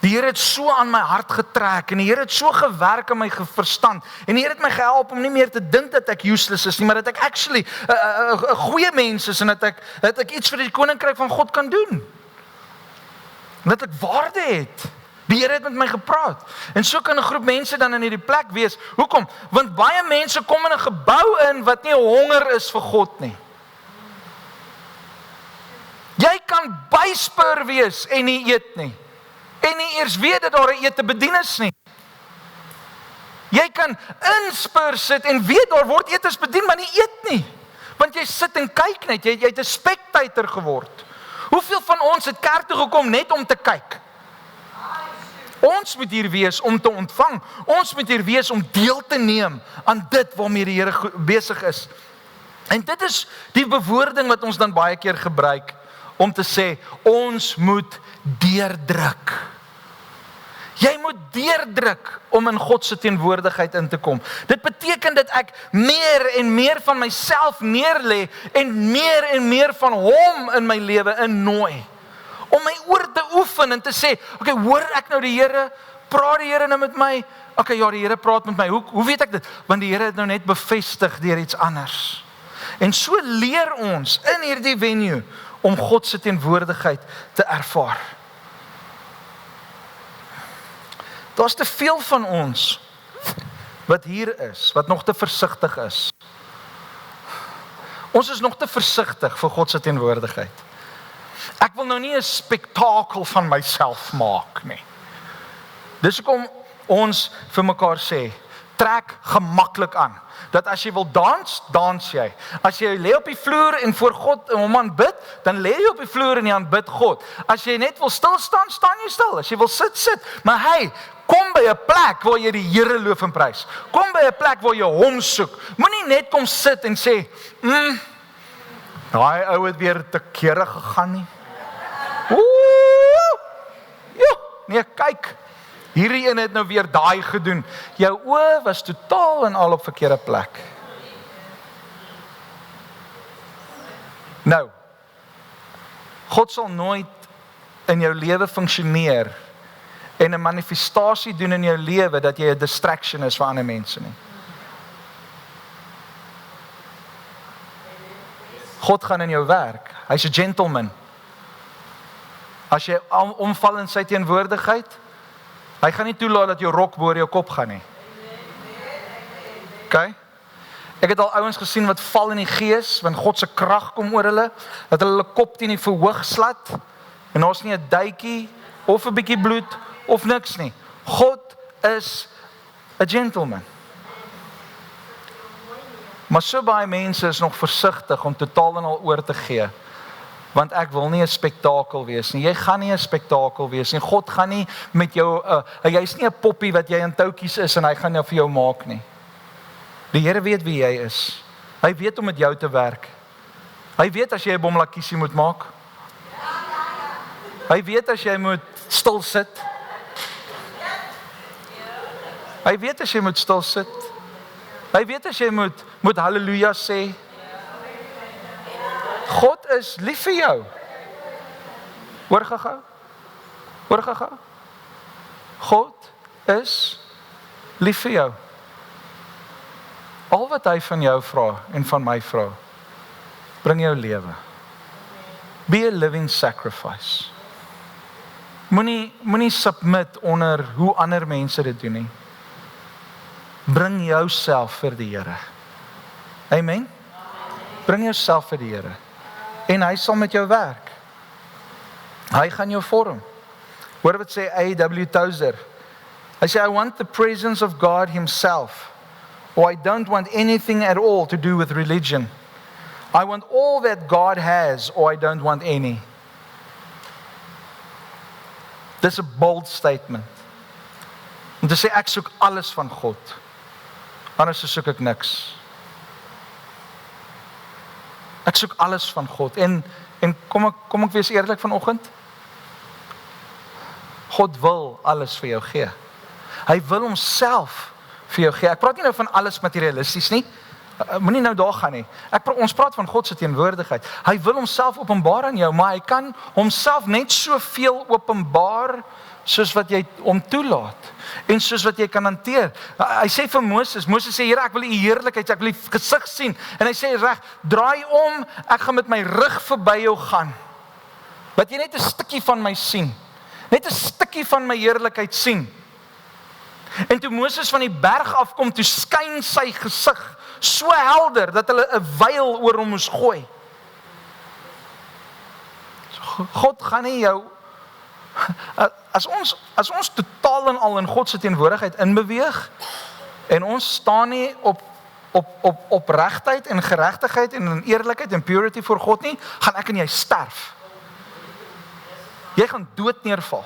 die Here het so aan my hart getrek en die Here het so gewerk aan my verstand en die Here het my gehelp om nie meer te dink dat ek useless is nie, maar dat ek actually 'n goeie mens is en dat ek iets vir die koninkryk van God kan doen. Dat ek waarde het. Die Here het met my gepraat." En so kan 'n groep mense dan in hierdie plek wees. Hoekom? Want baie mense kom in 'n gebou in wat nie honger is vir God nie. Jy kan byspur wees en nie eet nie. En nie eers weet dat daar 'n ete bedien is nie. Jy kan inspur sit en weet daar word etes bedien, maar nie eet nie. Want jy sit en kyk net, jy het 'n spectator geword. Hoeveel van ons het kerk toe gekom net om te kyk? Ons moet hier wees om te ontvang. Ons moet hier wees om deel te neem aan dit waarmee die Here besig is. En dit is die bewoording wat ons dan baie keer gebruik om te sê, ons moet deurdruk. Jy moet deurdruk om in God se teenwoordigheid in te kom. Dit beteken dat ek meer en meer van myself neerlê en meer van hom in my lewe innooi. Om my oor te oefen en te sê, okay, hoor ek nou die Here? Praat die Here nou met my? Okay, ja, die Here praat met my. Hoe weet ek dit? Want die Here het nou net bevestig deur iets anders. En so leer ons in hierdie venue om God se teenwoordigheid te ervaar. Daar's te veel van ons wat hier is, wat nog te versigtig is. Ons is nog te versigtig vir God se teenwoordigheid. Ek wil nou nie 'n spektakel van myself maak nie. Dis hoekom ons vir mekaar sê, trek gemaklik aan. Dat as jy wil dans, dans jy. As jy lê op die vloer en voor God en hom aanbid, dan lê jy op die vloer en jy aanbid God. As jy net wil stil staan, staan jy stil. As jy wil sit, sit. Maar hey, kom by 'n plek waar jy die Here loof en prys. Kom by 'n plek waar jy hom soek. Moenie net kom sit en sê, daai ou het weer te kere gegaan nie. Ja, nee, kyk. Hierdie een het nou weer daai gedoen. Jou oë was totaal en al op verkeerde plek. Nou, God sal nooit in jou lewe funksioneer en 'n manifestasie doen in jou lewe dat jy 'n distraction is vir ander mense nie. God gaan in jou werk. Hy's 'n gentleman. As jy omval in sy teenwoordigheid, hy gaan nie toelaat dat jou rok bo jou kop gaan nie. Okay? Ek het al ouens gesien wat val in die gees, want God se krag kom oor hulle, dat hulle kop teen die verhoog slat, en daar's nie 'n duitjie, of 'n bietjie bloed, of niks nie. God is 'n gentleman. Maar so baie mense is nog versigtig om totaal en al oor te gee. Want ek wil nie 'n spektakel wees nie. Jy gaan nie 'n spektakel wees nie. God gaan nie met jou, jy's nie 'n poppie wat jy in toutjies is en hy gaan jou vir jou maak nie. Die Here weet wie jy is. Hy weet om met jou te werk. Hy weet as jy 'n bomlakiesie moet maak. Hy weet as jy moet stil sit. Hy weet as jy moet stil sit. Hy weet as jy moet halleluja sê. God is lief vir jou. Hoor gou. Hoor gou. God is lief vir jou. Al wat hy van jou vra en van my vra, bring jou lewe. Be a living sacrifice. Moenie submit onder hoe ander mense dit doen nie. Bring jouself vir die Here. Amen. Bring jouself vir die Here. En hy sal met jou werk. Hy gaan jou vorm. Hoor wat sê A.W. Tozer. Hy sê, I want the presence of God himself, or I don't want anything at all to do with religion. I want all that God has, or I don't want any. Dis 'n bold statement. Om te sê, ek soek alles van God. Anders soek ek niks. Ek soek alles van God. En kom ek wees eerlik vanoggend? God wil alles vir jou gee. Hy wil homself vir jou gee. Ek praat nie nou van alles materialisties nie. Moenie nou daar gaan nie. Ons praat van God se teenwoordigheid. Hy wil homself openbaar aan jou, maar hy kan homself net soveel openbaar soos wat jy hom toelaat en soos wat jy kan hanteer. Hy sê vir Moses sê, Here, ek wil u heerlikheid, ek wil u gesig sien. En hy sê, reg, draai om, ek gaan met my rug verby jou gaan. Dat jy net 'n stukkie van my sien. Net 'n stukkie van my heerlikheid sien. En toe Moses van die berg afkom, toe skyn sy gesig so helder, dat hulle 'n wyl oor hom moes gooi. God gaan nie jou, as ons totaal en al in God se teenwoordigheid inbeweeg, en ons staan nie op regheid en geregtigheid en in eerlikheid en purity voor God nie, gaan ek en jy sterf. Jy gaan dood neerval.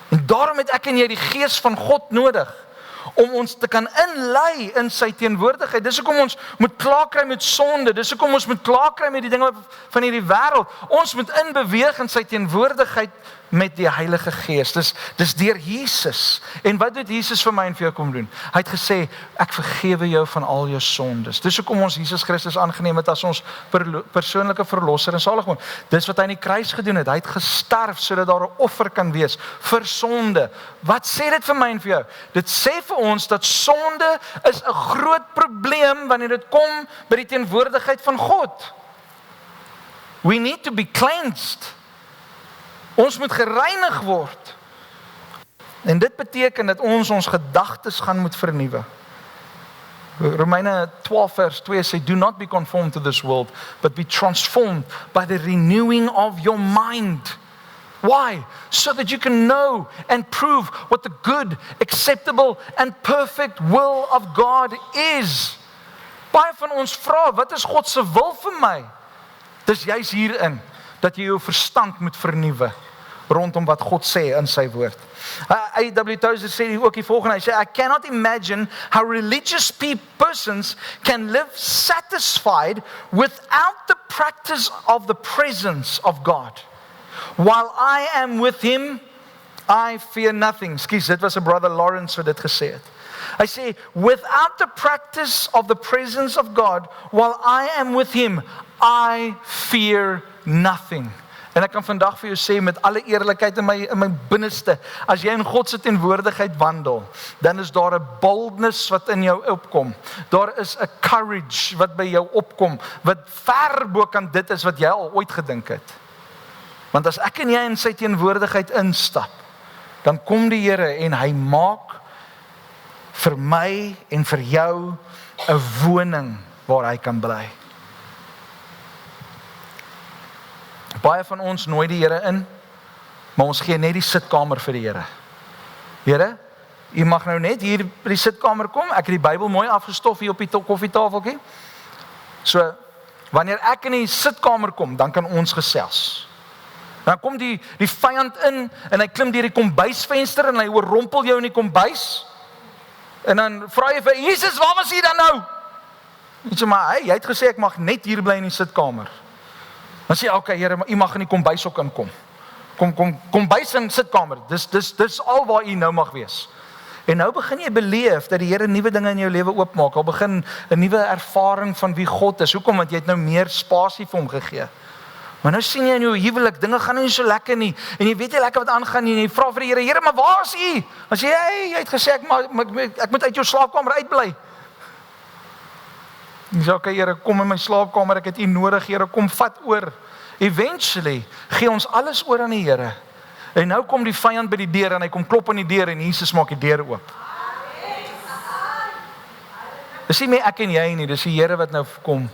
En daarom het ek en jy die gees van God nodig, om ons te kan inlei in sy teenwoordigheid. Dis hoekom ons moet klaarkry met sonde, dis hoekom ons moet klaarkry met die dinge van hierdie wêreld. Ons moet inbeweeg in sy teenwoordigheid met die Heilige Gees. Dis deur Jesus. En wat het Jesus vir my en vir jou kom doen? Hy het gesê, ek vergewe jou van al jou sondes. Dis hoekom ons Jesus Christus aangeneem het as ons persoonlike verlosser en saligmaker. Dis wat hy in die kruis gedoen het. Hy het gesterf sodat daar 'n offer kan wees vir sonde. Wat sê dit vir my en vir jou? Dit sê vir ons dat sonde is 'n groot probleem wanneer dit kom by die teenwoordigheid van God. We need to be cleansed. Ons moet gereinig word. En dit beteken dat ons gedagtes gaan moet vernuwe. Romeine 12 vers 2 sê, do not be conformed to this world, but be transformed by the renewing of your mind. Why? So that you can know and prove what the good, acceptable and perfect will of God is. Baie van ons vra, wat is God se wil vir my? Dis juis hierin, dat jy jou verstand moet vernuwe, rondom wat God sê in sy woord. A.W. Tozer sê ook die volgende, hy sê, I cannot imagine how religious persons can live satisfied without the practice of the presence of God. While I am with him, I fear nothing. Skus, dit was 'n brother Lawrence wat dit gesê het. Hy sê, without the practice of the presence of God, while I am with him, I fear nothing. En ek kan vandag vir jou sê met alle eerlikheid in my binneste, as jy in God se teenwoordigheid wandel, dan is daar 'n boldness wat in jou opkom. Daar is 'n courage wat by jou opkom, wat ver bo kan dit is wat jy al ooit gedink het. Want as ek en jy in sy teenwoordigheid instap, dan kom die Here en hy maak vir my en vir jou 'n woning waar hy kan bly. Baie van ons nooi die Here in, maar ons gee net die sitkamer vir die Here. Here, u mag nou net hier by die sitkamer kom, ek het die Bybel mooi afgestof hier op die koffietafeltjie. So, wanneer ek in die sitkamer kom, dan kan ons gesels. Dan kom die vyand in, en hy klim deur die kombuisvenster, en hy oorrompel jou in die kombuis, en dan vra jy vir, Jesus, waar was jy dan nou? En sê, maar hy het gesê, ek mag net hier bly in die sitkamer. Dan sê, okay, Here, u mag in die kombuis ook inkom. Kombuis en sitkamer, dis al waar u nou mag wees. En nou begin jy beleef dat die Here nuwe dinge in jou lewe oopmaak. Al begin 'n nuwe ervaring van wie God is. Hoekom? Want jy het nou meer spasie vir hom gegee. Maar nou sien jy in jou huwelik, dinge gaan nie so lekker nie. En jy weet nie lekker wat aangaan nie. En jy vra vir die Here, Here, maar waar is u? Dan sê jy het gesê, ek moet uit jou slaapkamer uitbly. Jy sê, okay, Here, kom in my slaapkamer, ek het u nodig, Here, kom vat oor. Eventually, gee ons alles oor aan die Here. En nou kom die vyand by die deur, en hy kom klop aan die deur, en Jesus maak die deur oop. Dis nie meer ek en jy nie, dis die Here wat nou kom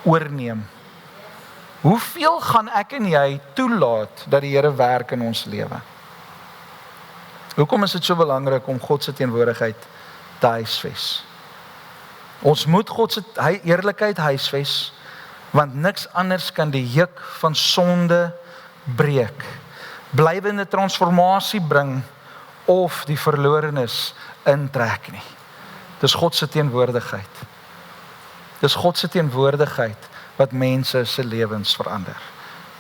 oorneem. Hoeveel gaan ek en jy toelaat dat die Here werk in ons lewe? Hoekom is dit so belangrik om God se teenwoordigheid te huisves? Ons moet God se heerlikheid huisves, want niks anders kan die juk van sonde breek, blywende transformasie bring of die verlorenes intrek nie. Dis God se teenwoordigheid. Dis God se teenwoordigheid wat mense se lewens verander.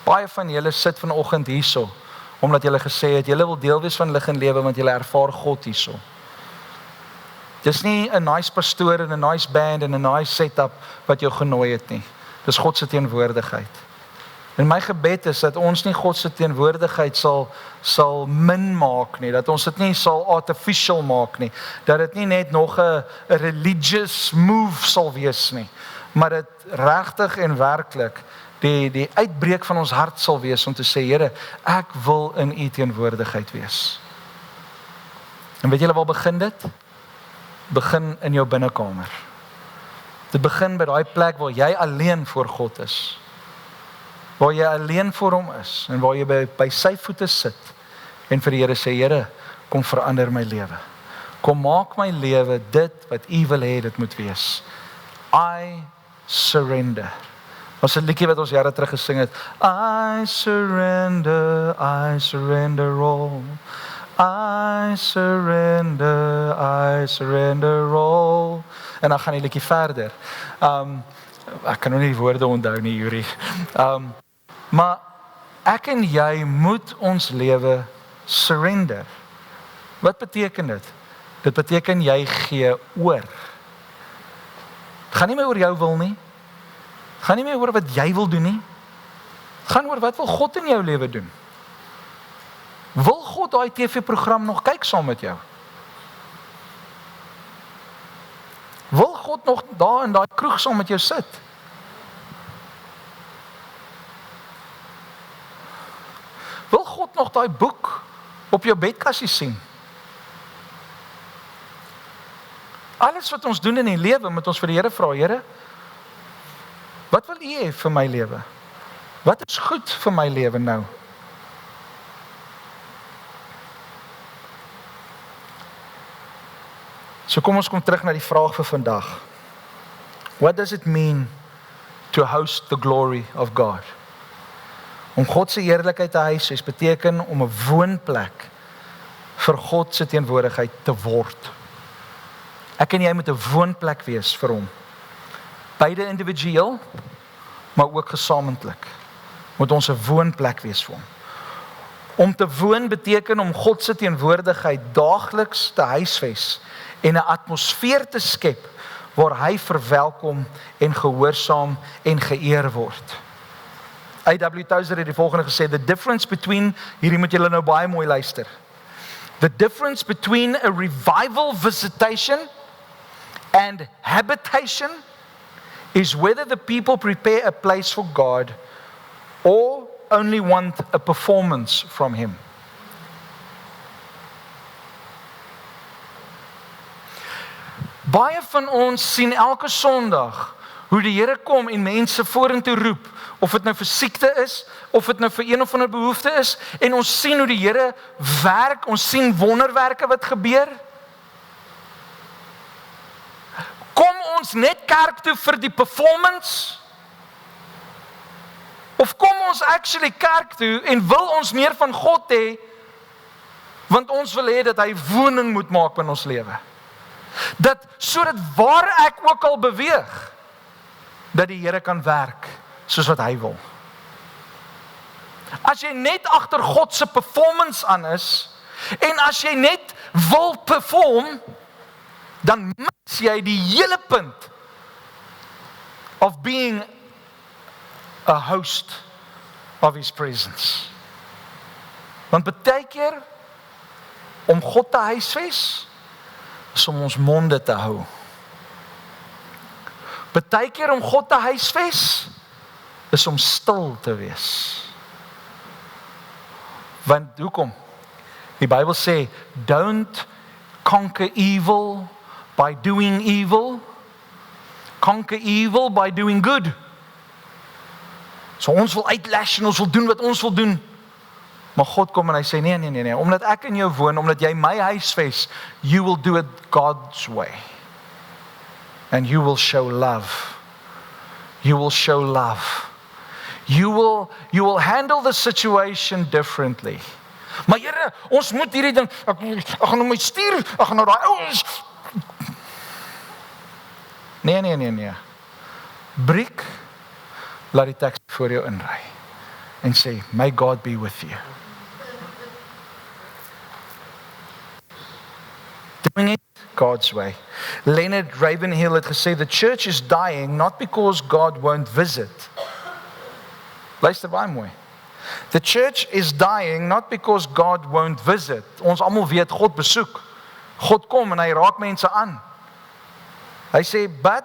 Baie van julle sit vanoggend hierso omdat julle gesê het julle wil deel wees van lig en lewe want julle ervaar God hierso. Dis nie 'n nice pastoor en 'n nice band en 'n nice setup wat jou genooi het nie. Dis God se teenwoordigheid. En my gebed is dat ons nie God se teenwoordigheid sal min maak nie, dat ons dit nie sal artificial maak nie, dat dit nie net nog 'n religious move sal wees nie, maar dit regtig en werklik die uitbreek van ons hart sal wees om te sê, Here, ek wil in u teenwoordigheid wees. En weet julle waar begin dit? Begin in jou binnekamer. Dit begin by daai plek waar jy alleen voor God is. Waar jy alleen voor hom is en waar jy by sy voete sit en vir die Here sê, Here, kom verander my lewe. Kom maak my lewe dit wat u wil hê dit moet wees. I surrender. Was 'n liedjie wat ons jare terug gesing het. I surrender all. I surrender all. En dan gaan die liedjie verder. Ek kan nou nie die woorde onthou nie, Yuri. Maar ek en jy moet ons lewe surrender. Wat beteken dit? Dit beteken jy gee oor. Het gaan nie meer oor jou wil nie. Het gaan nie meer oor wat jy wil doen nie. Het gaan oor wat wil God in jou lewe doen. Wil God daai TV-program nog kyk saam met jou? Wil God nog daar in daai kroeg saam met jou sit? Wil God nog daai boek op jou bedkassie sien? Alles wat ons doen in die lewe, moet ons vir die Here vra, Here, wat wil u hê vir my lewe? Wat is goed vir my lewe nou? So kom ons kom terug na die vraag vir vandag. What does it mean to host the glory of God? Om God se heerlikheid te huisves beteken om 'n woonplek vir God se teenwoordigheid te word. Ek en jy moet 'n woonplek wees vir hom. Beide individueel, maar ook gesamentlik. Moet ons 'n woonplek wees vir hom. Om te woon beteken om God se teenwoordigheid daagliks te huisves en 'n atmosfeer te skep waar hy verwelkom en gehoorsaam en geëer word. A.W. Tozer het die volgende gesê, the difference between, hierdie moet julle nou baie mooi luister. The difference between a revival visitation and habitation is whether the people prepare a place for God or only want a performance from him. Baie van ons sien elke Sondag hoe die Here kom en mense vorentoe roep, of dit nou vir siekte is, of dit nou vir een of ander behoefte is, en ons sien hoe die Here werk, ons sien wonderwerke wat gebeur. Kom ons net kerk toe vir die performance? Of kom ons actually kerk toe en wil ons meer van God hê, want ons wil hê dat hy woning moet maak in ons lewe. Dat sodat waar ek ook al beweeg, dat die Here kan werk soos wat hy wil. As jy net agter God se performance aan is, en as jy net wil perform, dan mis jy die hele punt of being a host of his presence. Want baie keer om God te huisves is om ons monde te hou. Baie keer om God te huisves is om stil te wees. Want hoekom? Die Bybel sê, don't conquer evil by doing evil. Conquer evil by doing good. So ons wil uitlash en ons wil doen wat ons wil doen. Maar God kom en hy sê, nee, omdat ek in jou woon, omdat jy my huisves, you will do it God's way. And you will show love. You will show love. You will handle the situation differently. Maar Here, ons moet hierdie ding, ek gaan nou my stuur, ek gaan nou daai ouens. Nee. Breek, laat die teks voor jou inry. En sê, may God be with you. Doing it God's way. Leonard Ravenhill het gesê, the church is dying not because God won't visit. Luister baie mooi. The church is dying not because God won't visit. Ons almal weet God besoek. God kom en hy raak mense aan. Hy sê, but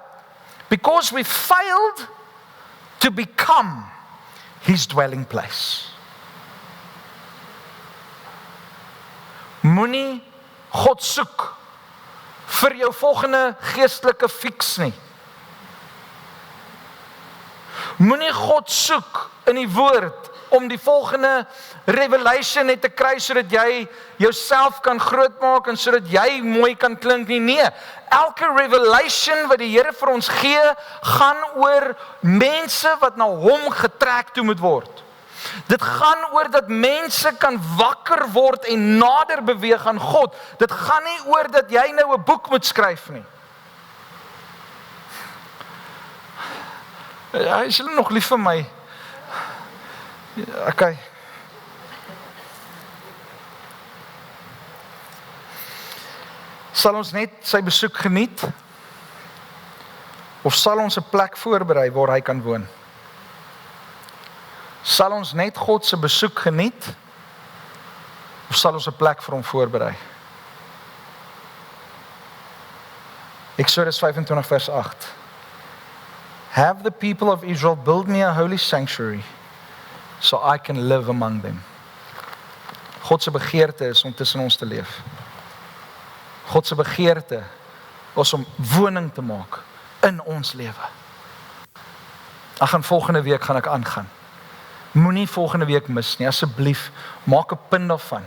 because we failed to become his dwelling place. Moenie God soek vir jou volgende geestelike fix nie. Moenie God soek in die woord om die volgende revelation net te kry sodat jy jouself kan grootmaak en sodat jy mooi kan klink nie. Nee, elke revelation wat die Here vir ons gee, gaan oor mense wat na hom getrek toe moet word. Dit gaan oor dat mense kan wakker word en nader beweeg aan God. Dit gaan nie oor dat jy nou 'n boek moet skryf nie. Ja, is julle nog lief vir my? Okay. Sal ons net sy besoek geniet? Of sal ons 'n plek voorberei waar hy kan woon? Sal ons net God se besoek geniet? Of sal ons 'n plek vir hom voorberei? Exodus 25 vers 8. Have the people of Israel build me a holy sanctuary so I can live among them. God se begeerte is om tussen ons te leef. God se begeerte is om woning te maak in ons lewe. Volgende week gaan ek aangaan. Moenie volgende week mis nie, asseblief, maak 'n punt daarvan.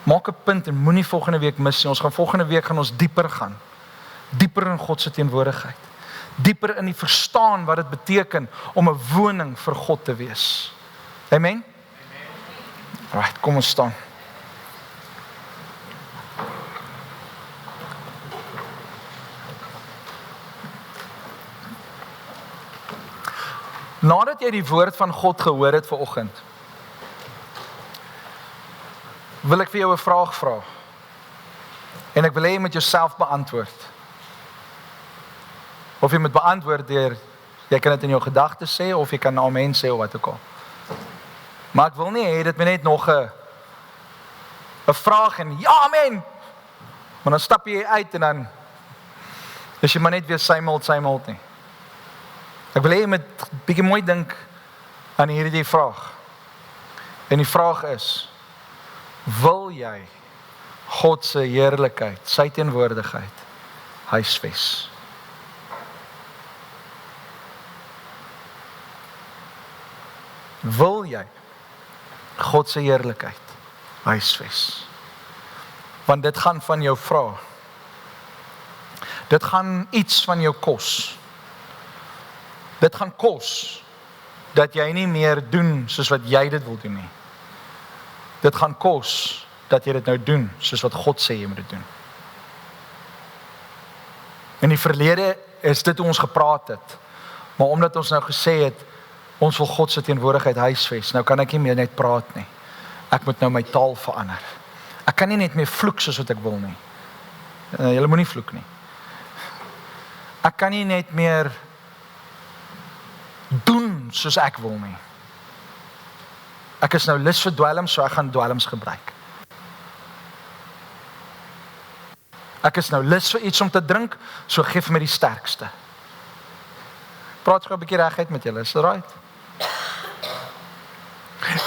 Maak 'n punt en moenie volgende week mis nie. Ons gaan volgende week dieper gaan. Dieper in God se teenwoordigheid. Dieper in die verstaan wat dit beteken om 'n woning vir God te wees. Amen? Right, kom ons staan. Nadat jy die woord van God gehoor het vanoggend, wil ek vir jou 'n vraag vra. En ek wil hê jy moet jouself beantwoord. Of jy moet beantwoord deur, jy kan dit in jou gedagtes sê, of jy kan amen sê, of wat ook al. Maar ek wil nie hê dit moet net nog 'n vraag en ja, amen. Maar dan stap jy uit en dan is jy maar net weer same old nie. Ek wil hê jy moet bietjie mooi dink aan hierdie vraag. En die vraag is, wil jy God se heerlikheid, sy teenwoordigheid huisves? Wil jy God se heerlikheid huisves? Want dit gaan van jou vra. Dit gaan iets van jou kos. Dit gaan kos dat jy nie meer doen soos wat jy dit wil doen nie. Dit gaan kos dat jy dit nou doen soos wat God sê jy moet dit doen. In die verlede is dit hoe ons gepraat het. Maar omdat ons nou gesê het, ons wil God se teenwoordigheid huisves, nou kan ek nie meer net praat nie. Ek moet nou my taal verander. Ek kan nie net meer vloek soos wat ek wil nie. Julle moenie vloek nie. Ek kan nie net meer doen soos ek wil nie. Ek is nou lus vir dwelms, so ek gaan dwelms gebruik. Ek is nou lus vir iets om te drink, so gee vir my die sterkste. Praat gou 'n bietjie reguit met julle, is dit right?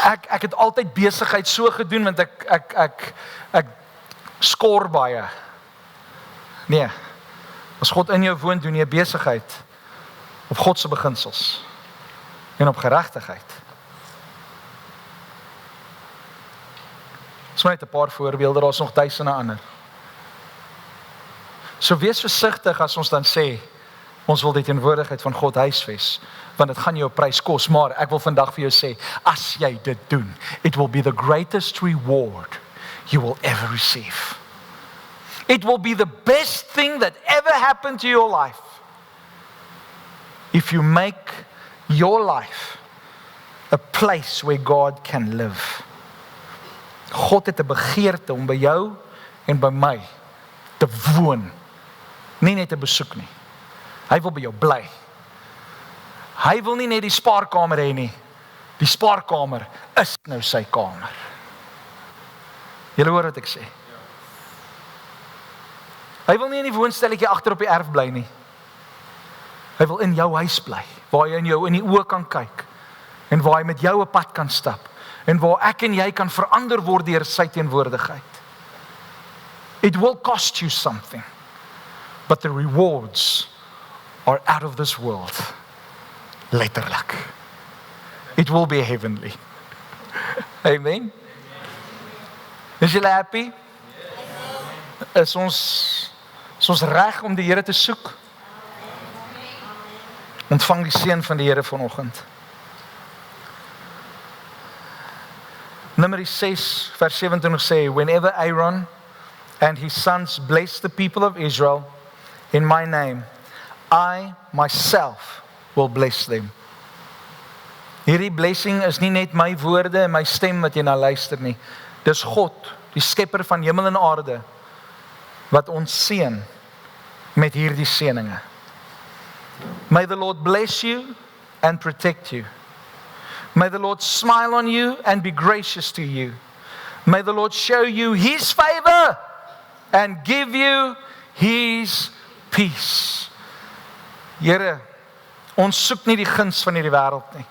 Ek het altyd besigheid so gedoen, want ek skor baie. Nee, as God in jou woon, doen jy besigheid op God se beginsels en op geregtigheid. Dis net 'n paar voorbeelde, daar's nog duisende ander. So wees versigtig as ons dan sê, ons wil die teenwoordigheid van God huisves, want dit gaan jou 'n prys kos, maar ek wil vandag vir jou sê, as jy dit doen, it will be the greatest reward you will ever receive. It will be the best thing that ever happened to your life. If you make your life a place where God can live. God het 'n begeerte om by jou en by my te woon. Nie net te besoek nie. Hy wil by jou bly. Hy wil nie net die spaarkamer hê nie. Die spaarkamer is nou sy kamer. Julle hoor wat ek sê. Hy wil nie in die woonstelletjie agter op die erf bly nie. Hy wil in jou huis bly, waar hy in jou in die oë kan kyk en waar hy met jou 'n pad kan stap en waar ek en jy kan verander word deur sy teenwoordigheid. It will cost you something, but the rewards are out of this world. Letterlik. It will be heavenly. Amen. Is julle happy? Is ons reg om die Here te soek? Ontvang die seën van die Here vanoggend. Numeri 6 vers 27 sê, whenever Aaron and his sons bless the people of Israel in my name, I myself will bless them. Hierdie blessing is nie net my woorde en my stem wat jy na luister nie. Dis God, die skepper van hemel en aarde, wat ons seën met hierdie seëninge. May the Lord bless you and protect you. May the Lord smile on you and be gracious to you. May the Lord show you His favor and give you His peace. Here, ons soek nie die guns van hierdie wêreld nie.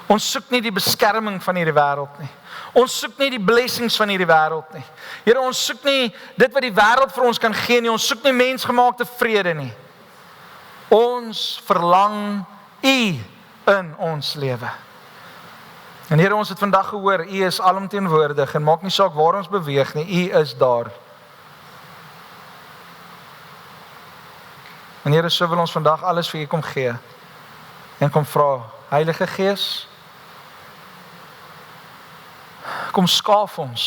Ons soek nie die beskerming van hierdie wêreld nie. Ons soek nie die blessings van hierdie wêreld nie. Here, ons soek nie dit wat die wêreld vir ons kan gee nie. Ons soek nie mensgemaakte vrede nie. Ons verlang U in ons lewe. En Here, ons het vandag gehoor, U is alomteenwoordig en maak nie saak waar ons beweeg nie, U is daar. En Here, so wil ons vandag alles vir U kom gee en kom vra, Heilige Gees, kom skaaf ons,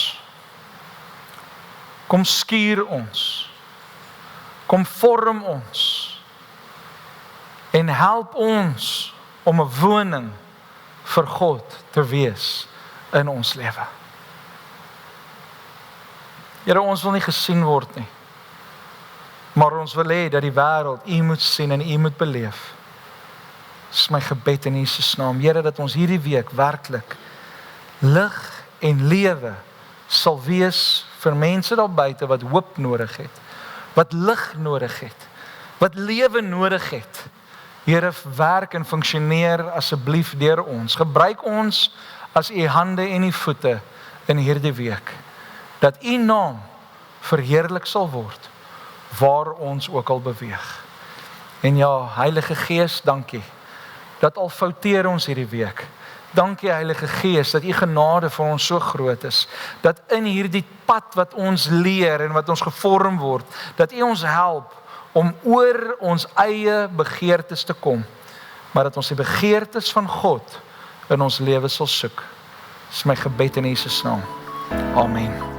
kom skuur ons, kom vorm ons en help ons om 'n woning vir God te wees in ons lewe. Here, ons wil nie gesien word nie, maar ons wil hê dat die wêreld U moet sien en U moet beleef. Dis my gebed in Jesus naam, Here, dat ons hierdie week werklik lig en lewe sal wees vir mense daar buite wat hoop nodig het, wat lig nodig het, wat lewe nodig het. Here, werk en funksioneer asseblief deur ons. Gebruik ons as U hande en U voete in hierdie week, dat U naam verheerlik sal word, waar ons ook al beweeg. En ja, Heilige Gees, dankie, dat al fouteer ons hierdie week, dankie Heilige Gees, dat U genade vir ons so groot is, dat in hierdie pad wat ons leer en wat ons gevorm word, dat U ons help om oor ons eie begeertes te kom, maar dat ons die begeertes van God in ons lewe sal soek. Dis my gebed in Jesus naam. Amen.